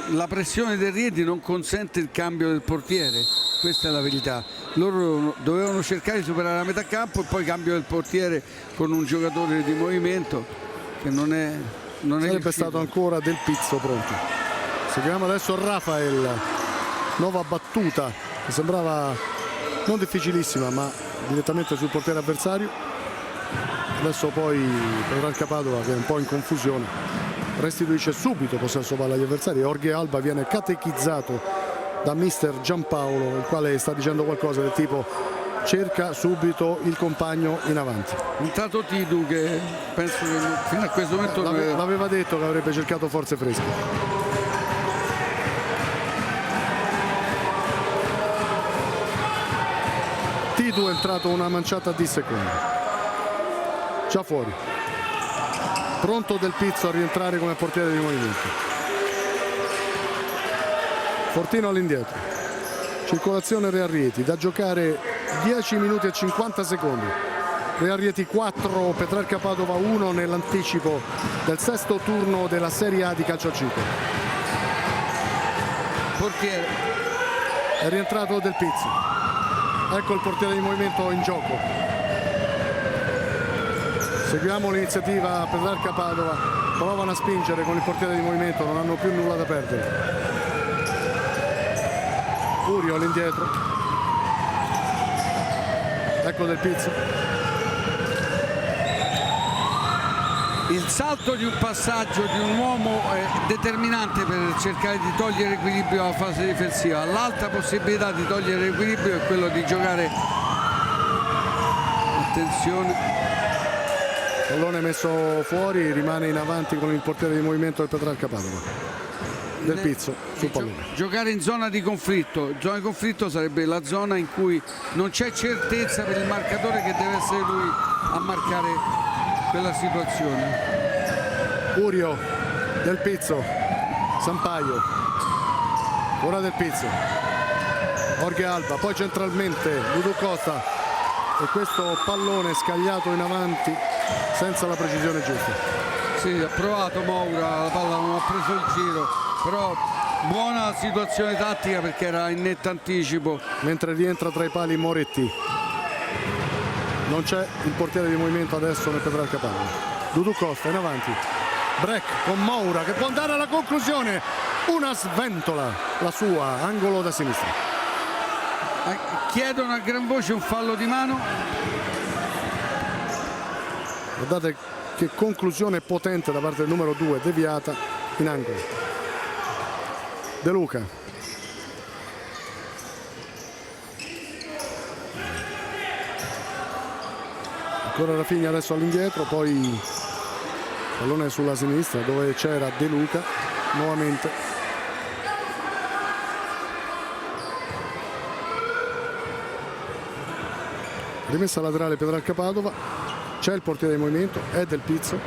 la pressione dei Rieti non consente il cambio del portiere, questa è la verità. Loro dovevano cercare di superare la metà campo e poi cambio del portiere con un giocatore di movimento che non è sarebbe stato ancora Del Pizzo pronto. Seguiamo adesso Rafael, nuova battuta che sembrava non difficilissima ma direttamente sul portiere avversario. Adesso poi Petrarca Padova, che è un po' in confusione, restituisce subito possesso palla agli avversari. Jorge Alba viene catechizzato da mister Giampaolo, il quale sta dicendo qualcosa del tipo cerca subito il compagno in avanti. Intanto Tidu, che penso che fino a questo momento l'aveva detto che avrebbe cercato forze fresche. Tidu è entrato una manciata di secondi, già fuori, pronto Del Pizzo a rientrare come portiere di movimento. Fortino all'indietro, circolazione Real Rieti, da giocare 10 minuti e 50 secondi. Real Rieti 4, Petrarca Padova 1 nell'anticipo del sesto turno della Serie A di calcio a 5. portiere è rientrato Del Pizzo. Ecco il portiere di movimento in gioco. Seguiamo l'iniziativa Petrarca Padova, provano a spingere con il portiere di movimento, non hanno più nulla da perdere. Furio all'indietro, ecco Del Pizzo, Il salto di un passaggio di un uomo è determinante per cercare di togliere equilibrio alla fase difensiva. L'altra possibilità di togliere equilibrio è quello di giocare, attenzione, pallone messo fuori, rimane in avanti con il portiere di movimento del Petrarca Padova. Del Pizzo sul pallone. Giocare in zona di conflitto. Zona di conflitto sarebbe la zona in cui non c'è certezza per il marcatore, che deve essere lui a marcare quella situazione. Furio, Del Pizzo, Sampaio, ora Del Pizzo, Jorge Alba, poi centralmente Dudu Costa, e questo pallone scagliato in avanti senza la precisione giusta. Sì, ha provato Moura, la palla non ha preso il giro, però buona situazione tattica perché era in netto anticipo. Mentre rientra tra i pali Moretti. Non c'è il portiere di movimento adesso nel Petrarca Padova. Dudu Costa in avanti, break con Moura che può andare alla conclusione, una sventola la sua, angolo da sinistra. Chiedono a gran voce un fallo di mano. Guardate che conclusione potente da parte del numero 2, deviata in angolo. De Luca. Ancora Rafinha adesso all'indietro, poi pallone sulla sinistra dove c'era De Luca nuovamente. Rimessa laterale Petrarca Padova, c'è il portiere di movimento, è Del Pizzo.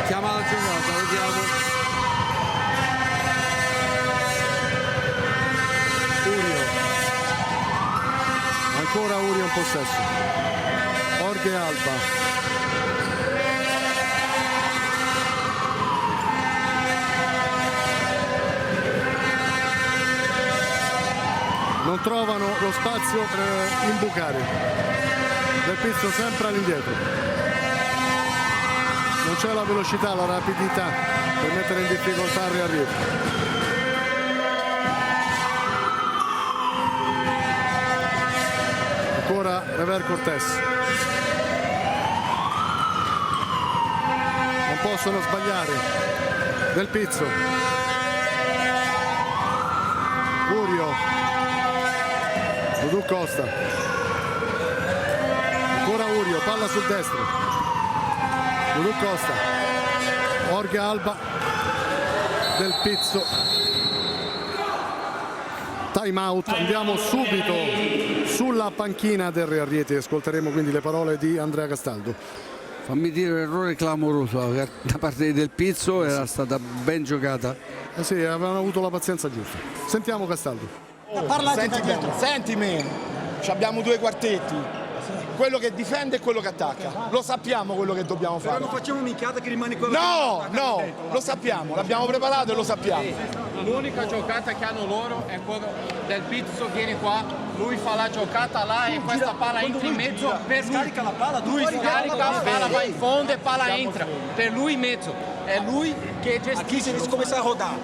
Chiama la giocata, vediamo. Ancora Urio in possesso, Jorge Alba, non trovano lo spazio per imbucare. Del Pizzo sempre all'indietro, non c'è la velocità, la rapidità per mettere in difficoltà il Real Rieti. Ancora Rever Cortés, non possono sbagliare. Del Pizzo, Furio, Dudu Costa, ancora Urio, palla sul destro, Dudu Costa, Jorge Alba, Del Pizzo, time out, andiamo subito sulla panchina del Real Rieti, ascolteremo quindi le parole di Andrea Castaldo. Fammi dire un errore clamoroso da parte di Del Pizzo, era stata ben giocata. Sì, avevano avuto la pazienza giusta. Sentiamo Castaldo. Senti me, abbiamo due quartetti, quello che difende e quello che attacca, lo sappiamo quello che dobbiamo fare. Però non facciamo minchiata che rimane quello No, lo sappiamo, l'abbiamo preparato e lo sappiamo. L'unica giocata che hanno loro è quando Del Pizzo viene qua, lui fa la giocata là e questa palla entra in mezzo per lui. Scarica la palla, Lui scarica, la palla va in fondo e palla entra. Per lui in mezzo. È lui che Aqui, se gestisce. eles começarem a rodar,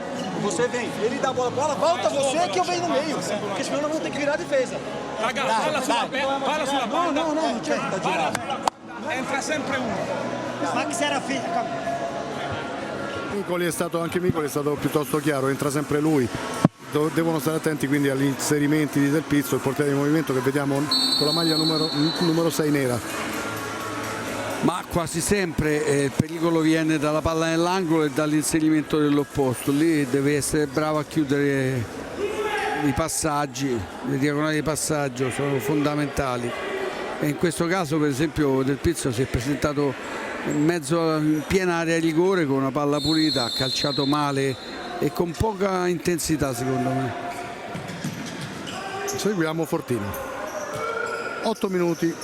você vem, ele dá a bola, volta você que eu venho no meio, porque senão nós vamos ter que virar a defesa. Raga, palla sulla Não, não c'è da girare. entra sempre uno. Ma che sarà Micoli è stato piuttosto chiaro, entra sempre lui. Devono stare attenti quindi agli inserimenti di Del Pizzo, il portiere di movimento che vediamo con la maglia numero 6 nera. Ma quasi sempre il pericolo viene dalla palla nell'angolo e dall'inserimento dell'opposto. Lì deve essere bravo a chiudere i passaggi, le diagonali di passaggio sono fondamentali. E in questo caso per esempio Del Pizzo si è presentato in piena area di rigore con una palla pulita, ha calciato male e con poca intensità secondo me. Seguiamo Fortino. 8 minuti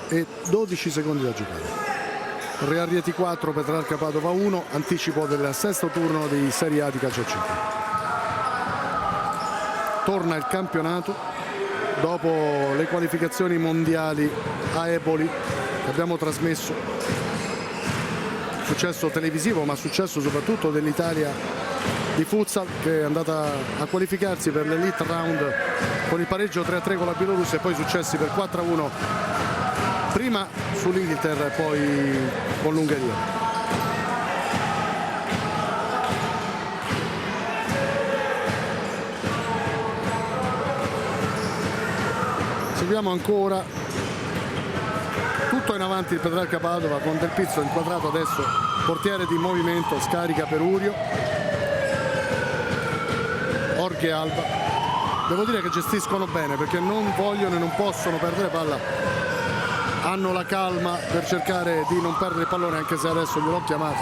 e 12 secondi da giocare. Real Rieti 4, Petrarca Padova 1, anticipo del sesto turno di Serie A di calcio a 5. Torna il campionato dopo le qualificazioni mondiali a Eboli che abbiamo trasmesso successo televisivo, ma successo soprattutto dell'Italia di futsal, che è andata a qualificarsi per l'Elite Round con il pareggio 3-3 con la Bielorussia e poi successi per 4-1 prima sull'Inghilterra e poi con l'Ungheria. Seguiamo ancora, tutto in avanti il Petrarca Padova con Del Pizzo inquadrato adesso, portiere di movimento, scarica per Urio, Jorge Alba. Devo dire che gestiscono bene perché non vogliono e non possono perdere palla, hanno la calma per cercare di non perdere il pallone, anche se adesso gliel'ho chiamata,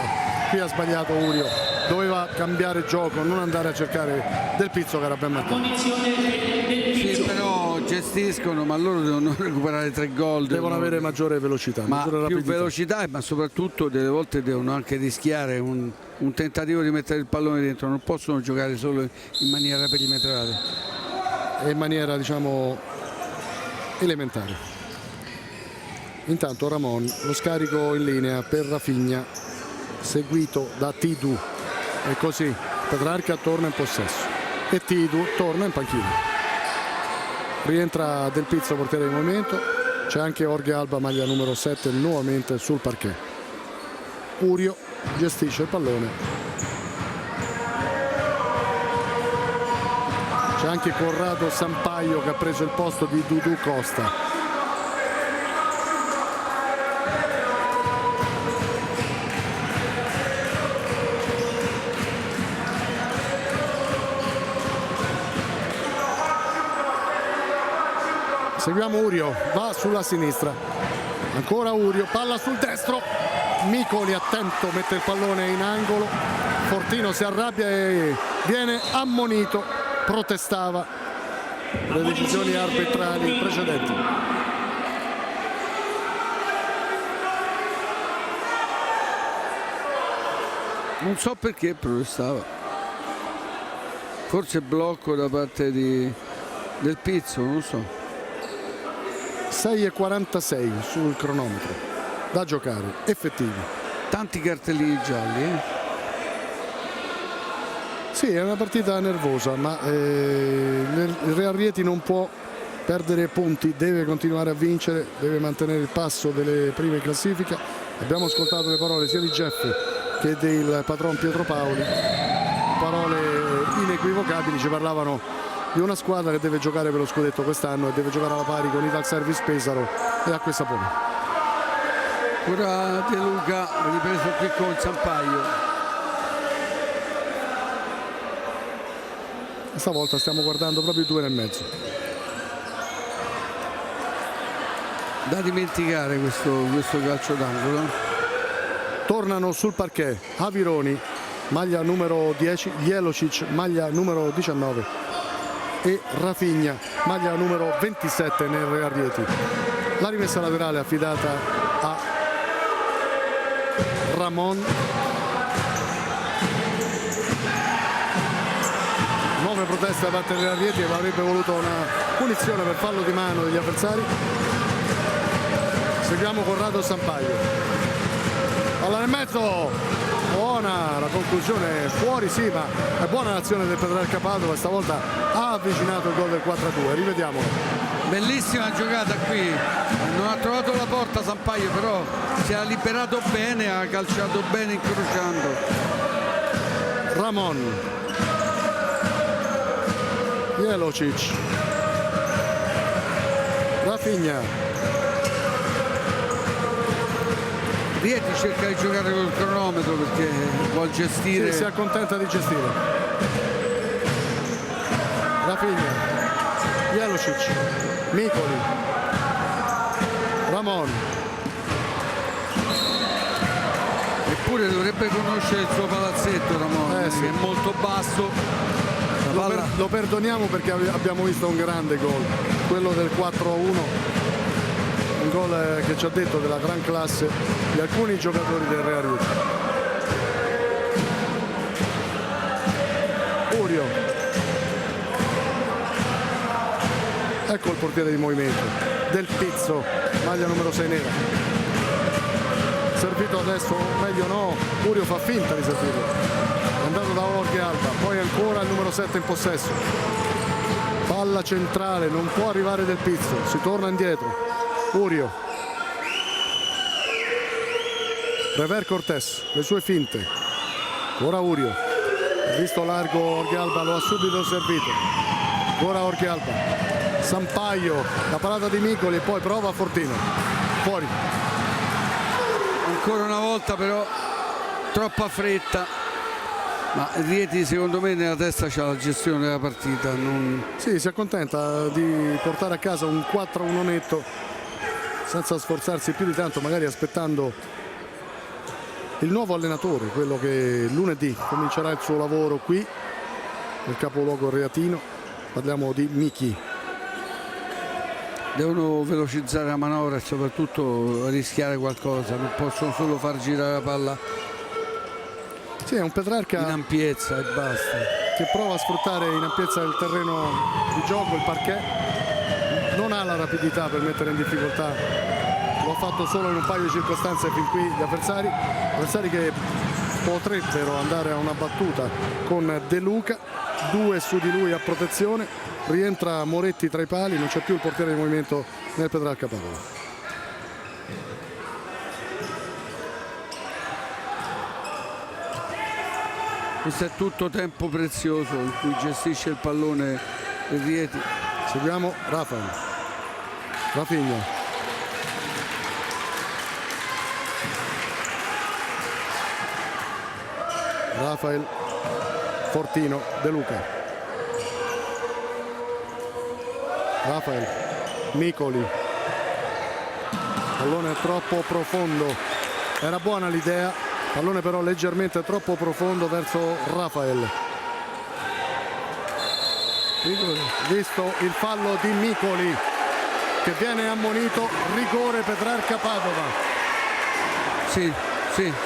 qui ha sbagliato Urio, doveva cambiare gioco, non andare a cercare Del Pizzo che era ben marcato. Sì, però gestiscono, ma loro devono recuperare 3 gol. Devono avere maggiore velocità, ma maggiore più rapidità. velocità, ma soprattutto delle volte devono anche rischiare un tentativo di mettere il pallone dentro, non possono giocare solo in maniera perimetrale e in maniera, diciamo, elementare. Intanto Ramon, lo scarico in linea per Rafinha, seguito da Tidu, e così Petrarca torna in possesso e Tidu torna in panchina. Rientra Del Pizzo, portiere di movimento, c'è anche Jorge Alba, maglia numero 7, nuovamente sul parquet. Urio gestisce il pallone, c'è anche Corrado Sampaio che ha preso il posto di Dudu Costa. Seguiamo Urio, va sulla sinistra, ancora Urio, palla sul destro, Micoli attento, mette il pallone in angolo, Fortino si arrabbia e viene ammonito, protestava le decisioni arbitrali precedenti. Non so perché protestava, forse blocco da parte Del Pizzo, non so. 6:46 sul cronometro da giocare, effettivi. Tanti cartellini gialli, Sì, è una partita nervosa, ma il Real Rieti non può perdere punti, deve continuare a vincere, deve mantenere il passo delle prime classifiche. Abbiamo ascoltato le parole sia di Jeff che del patron Pietro Paoli, parole inequivocabili, ci parlavano di una squadra che deve giocare per lo scudetto quest'anno e deve giocare alla pari con Ital Service Pesaro e Acque Sapone. Ora De Luca ripreso qui con Sampaio. Stavolta stiamo guardando proprio i 2 nel mezzo. Da dimenticare questo calcio d'angolo. Tornano sul parquet Avironi, maglia numero 10, Jelocic, maglia numero 19 e Rafinha, maglia numero 27 nel Real Rieti. La rimessa laterale affidata a Ramon. Nuove proteste da parte del Real Rieti, che avrebbe voluto una punizione per fallo di mano degli avversari. Seguiamo Corrado Sampaio, palla nel mezzo, buona la conclusione, fuori sì, ma è buona l'azione del Petrarca Padova, stavolta ha avvicinato il gol del 4-2, rivediamolo. Bellissima giocata qui, non ha trovato la porta Sampaio, però si è liberato bene, ha calciato bene incrociando. Ramon, Jelocic, Rafinha. Rieti cerca di giocare col cronometro perché vuol gestire. Sì, si accontenta di gestire. Rafinha, Jelocic, Micoli, Ramon. Eppure dovrebbe conoscere il suo palazzetto Ramon, Sì. che è molto basso. Lo perdoniamo perché abbiamo visto un grande gol, quello del 4-1. Un gol che ci ha detto della gran classe di alcuni giocatori del Real Rieti. Urio, ecco il portiere di movimento, Del Pizzo, maglia numero 6 nera. servito adesso, meglio no, Urio fa finta di servirlo, è andato da Jorge Alba, poi ancora il numero 7 in possesso, palla centrale, non può arrivare Del Pizzo, si torna indietro, Urio, Rever Cortés, le sue finte, ora Urio, visto largo Jorge Alba, lo ha subito servito, ora Jorge Alba, Sampaio, la parata di Micoli e poi prova Fortino, fuori. Ancora una volta però troppa fretta, ma Rieti secondo me nella testa c'ha la gestione della partita. Sì, si accontenta di portare a casa un 4-1 netto senza sforzarsi più di tanto, magari aspettando il nuovo allenatore, quello che lunedì comincerà il suo lavoro qui nel capoluogo reatino. Parliamo di Michi. Devono velocizzare la manovra e soprattutto rischiare qualcosa, non possono solo far girare la palla. Sì, è un Petrarca in ampiezza e basta, che prova a sfruttare in ampiezza il terreno di gioco, il parquet, non ha la rapidità per mettere in difficoltà, lo ha fatto solo in un paio di circostanze fin qui gli avversari che potrebbero andare a una battuta con De Luca, 2 su di lui a protezione. Rientra Moretti tra i pali, non c'è più il portiere di movimento nel Petrarca Padova. Questo è tutto tempo prezioso in cui gestisce il pallone il Rieti. Seguiamo Rafael, Rafinha, Rafael, Fortino, De Luca, Rafael, Micoli, pallone troppo profondo, era buona l'idea, pallone però leggermente troppo profondo verso Rafael. Visto il fallo di Micoli che viene ammonito, rigore Petrarca Padova. Sì,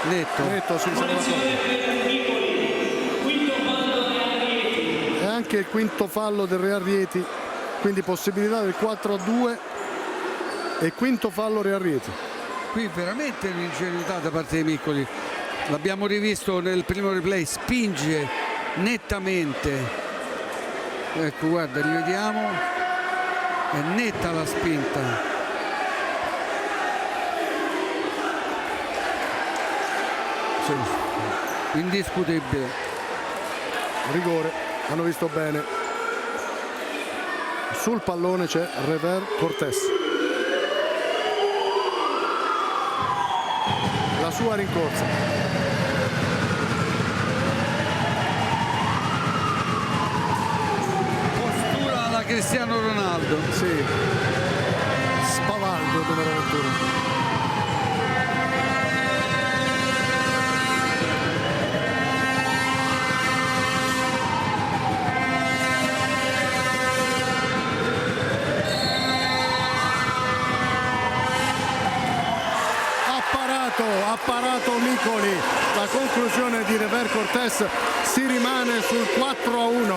netto sul e anche il quinto fallo del Real Rieti, quindi possibilità del 4-2 e quinto fallo Real Rieti. Qui veramente un'ingenuità da parte di Micoli, l'abbiamo rivisto nel primo replay, spinge nettamente, ecco guarda, rivediamo, è netta la spinta. Sì, indiscutibile. Rigore, hanno visto bene. Sul pallone c'è Rever Cortés. La sua rincorsa. Postura alla Cristiano Ronaldo. Sì. Spavaldo numero 21. Ha parato Micoli, la conclusione di Rever Cortés, si rimane sul 4-1,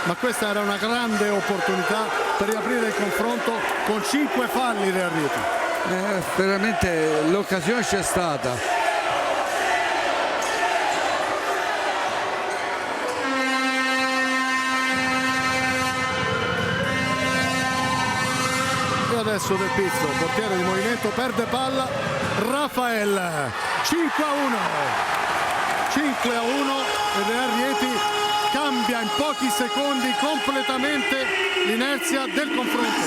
ma questa era una grande opportunità per riaprire il confronto con 5 falli Real Rieti. Veramente l'occasione c'è stata. E adesso Del Pizzo, portiere di movimento, perde palla. Rafael, 5-1 e Real Rieti cambia in pochi secondi completamente l'inerzia del confronto.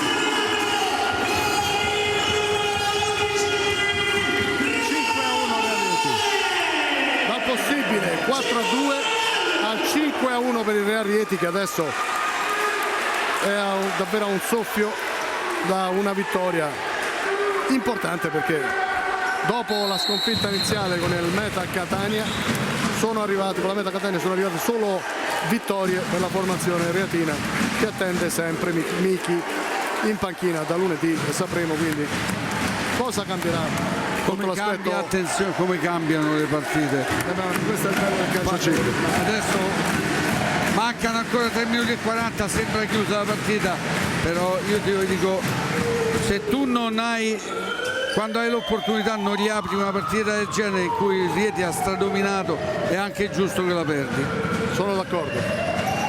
5-1 Real Rieti, dal possibile 4-2 al 5-1 per il Real Rieti, che adesso è davvero un soffio da una vittoria importante, perché dopo la sconfitta iniziale con il Meta Catania con la Meta Catania sono arrivate solo vittorie per la formazione reatina, che attende sempre Michi in panchina da lunedì, e sapremo quindi cosa cambierà. Attenzione come cambiano le partite. Questo è il bello del calcio. Adesso mancano ancora 3 minuti e 40, sembra chiusa la partita, però io ti dico, se tu non hai quando hai l'opportunità non gli apri una partita del genere in cui Rieti ha stradominato, è anche giusto che la perdi. Sono d'accordo,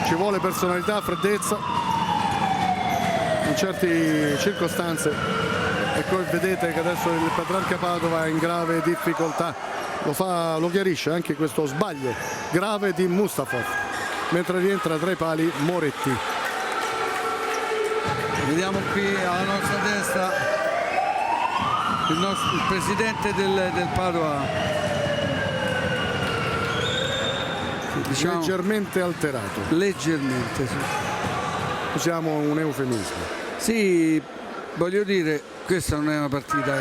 ci vuole personalità, freddezza in certe circostanze, e poi vedete che adesso il Petrarca Padova è in grave difficoltà, lo chiarisce anche questo sbaglio grave di Mustafov mentre rientra tra i pali Moretti. Vediamo qui alla nostra destra il presidente del Padova, diciamo, leggermente alterato, leggermente, sì. usiamo un eufemismo. Sì, voglio dire, questa non è una partita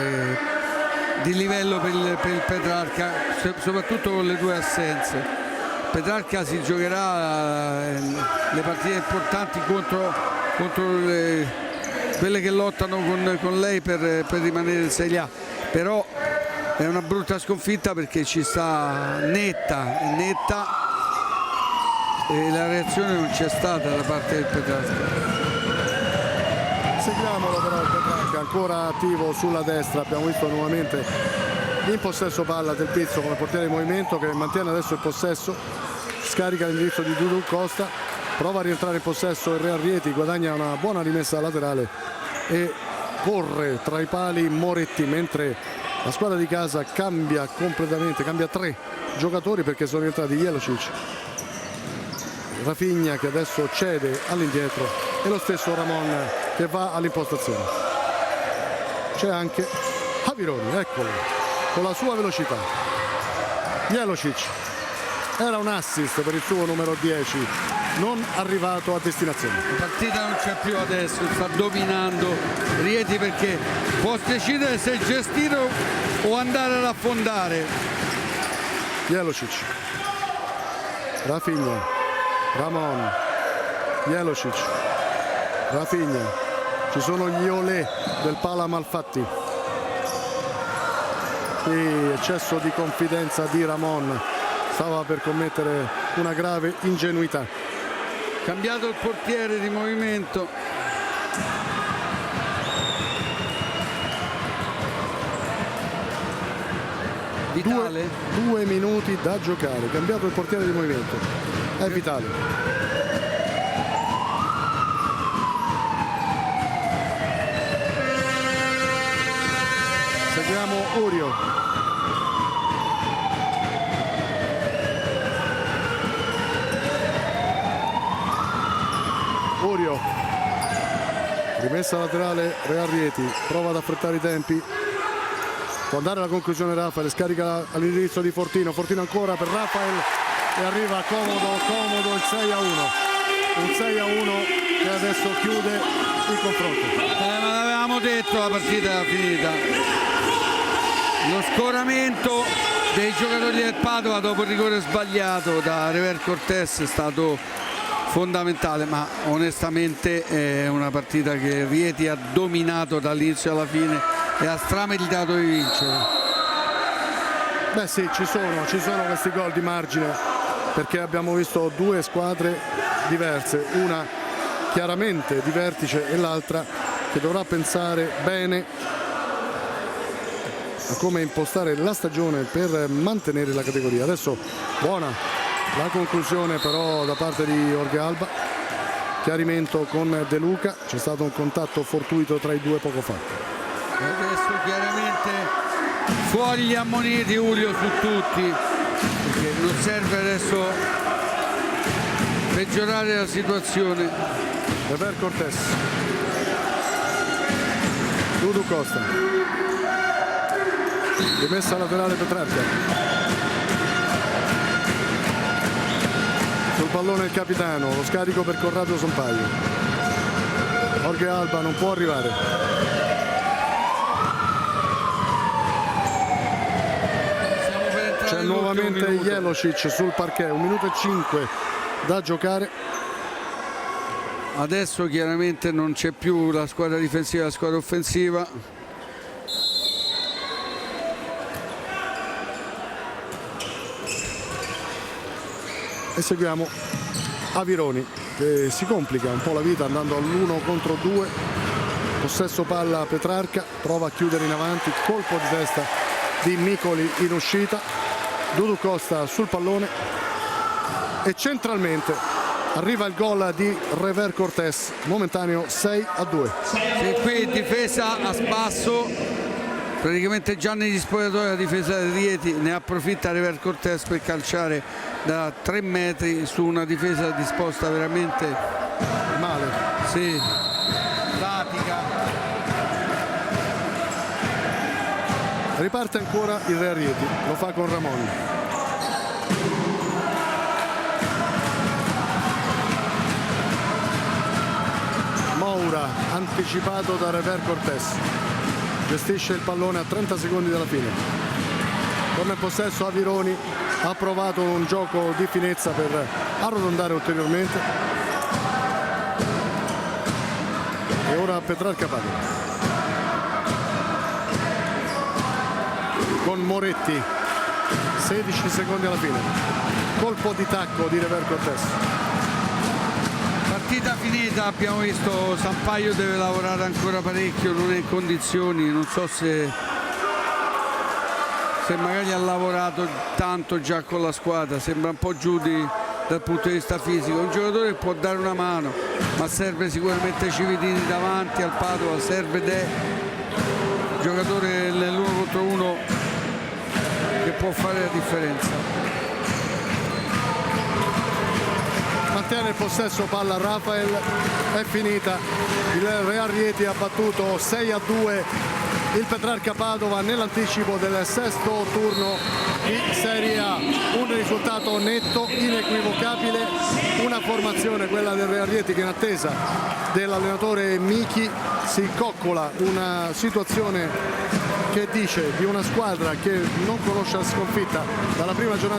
di livello per il Petrarca, soprattutto con le due assenze. Petrarca si giocherà le partite importanti contro quelle che lottano con lei per rimanere in Serie A, però è una brutta sconfitta perché ci sta netta e la reazione non c'è stata da parte del Petrarca. Seguiamolo però il Petrarca ancora attivo sulla destra, abbiamo visto nuovamente in possesso palla Del Pizzo come portiere di movimento, che mantiene adesso il possesso, scarica l'indirizzo di Dudu Costa, prova a rientrare in possesso il Real Rieti, guadagna una buona rimessa laterale e corre tra i pali Moretti, mentre la squadra di casa cambia completamente, cambia 3 giocatori perché sono rientrati Jelocic, Rafinha che adesso cede all'indietro e lo stesso Ramon che va all'impostazione. C'è anche Avironi, eccolo, con la sua velocità. Jelocic era un assist per il suo numero 10, non arrivato a destinazione. La partita non c'è più adesso, sta dominando Rieti perché può decidere se gestire o andare ad affondare. Jelocic, Rafinha, Ramon, Jelocic, Rafinha, ci sono gli olè del Pala Malfatti. Qui eccesso di confidenza di Ramon, stava per commettere una grave ingenuità. Cambiato il portiere di movimento. Vitale. 2 minuti da giocare, cambiato il portiere di movimento, è Vitale. Seguiamo Urio. Urio, rimessa laterale Real Rieti, prova ad affrettare i tempi, può andare alla conclusione Rafael, scarica all'indirizzo di Fortino, Fortino ancora per Rafael e arriva comodo il 6-1, un 6-1 che adesso chiude il confronto. Ma l'avevamo detto, la partita era finita. Lo scoramento dei giocatori del Padova dopo il rigore sbagliato da Rever Cortés è stato fondamentale, ma onestamente è una partita che Rieti ha dominato dall'inizio alla fine e ha strameritato di vincere. Beh sì, ci sono questi gol di margine, perché abbiamo visto 2 squadre diverse, una chiaramente di vertice e l'altra che dovrà pensare bene a come impostare la stagione per mantenere la categoria. Adesso buona la conclusione però da parte di Jorge Alba, chiarimento con De Luca, c'è stato un contatto fortuito tra i due poco fa. Adesso chiaramente fuori gli ammoniti Julio su tutti, perché non serve adesso peggiorare la situazione. Rever Cortés, Dudu Costa, rimessa laterale Petrarca. Sul pallone il capitano, lo scarico per Corrado Sampaio. Jorge Alba non può arrivare. C'è nuovamente Jelocic sul parquet, 1 minuto e 5 da giocare. Adesso chiaramente non c'è più la squadra difensiva e la squadra offensiva. E seguiamo Avironi che si complica un po' la vita andando all'1 contro 2 Possesso palla Petrarca, prova a chiudere in avanti, colpo di testa di Micoli in uscita, Dudu Costa sul pallone e centralmente arriva il gol di Rever Cortés, momentaneo 6-2. Sì, qui difesa a spasso, praticamente già negli spogliatoi la difesa di Rieti ne approfitta Rever Cortés per calciare da 3 metri su una difesa disposta veramente Male. sì, statica. Riparte ancora il Real Rieti, lo fa con Ramon. Moura anticipato da Rever Cortés, gestisce il pallone a 30 secondi dalla fine. Torna in possesso Avironi, ha provato un gioco di finezza per arrotondare ulteriormente. E ora Petrarca Padova con Moretti, 16 secondi alla fine, colpo di tacco di Rever Cortés. Partita finita, abbiamo visto Sampaio deve lavorare ancora parecchio, non è in condizioni, non so se magari ha lavorato tanto già con la squadra, sembra un po' giù dal punto di vista fisico. Un giocatore che può dare una mano, ma serve sicuramente Cividini davanti al Padova, serve De, giocatore nell'1 contro 1 che può fare la differenza. Mantiene il possesso palla Rafael, è finita, il Real Rieti ha battuto 6-2 il Petrarca Padova nell'anticipo del 6° turno di Serie A. Un risultato netto, inequivocabile, una formazione, quella del Real Rieti, che in attesa dell'allenatore Michi si coccola una situazione che dice di una squadra che non conosce la sconfitta dalla prima giornata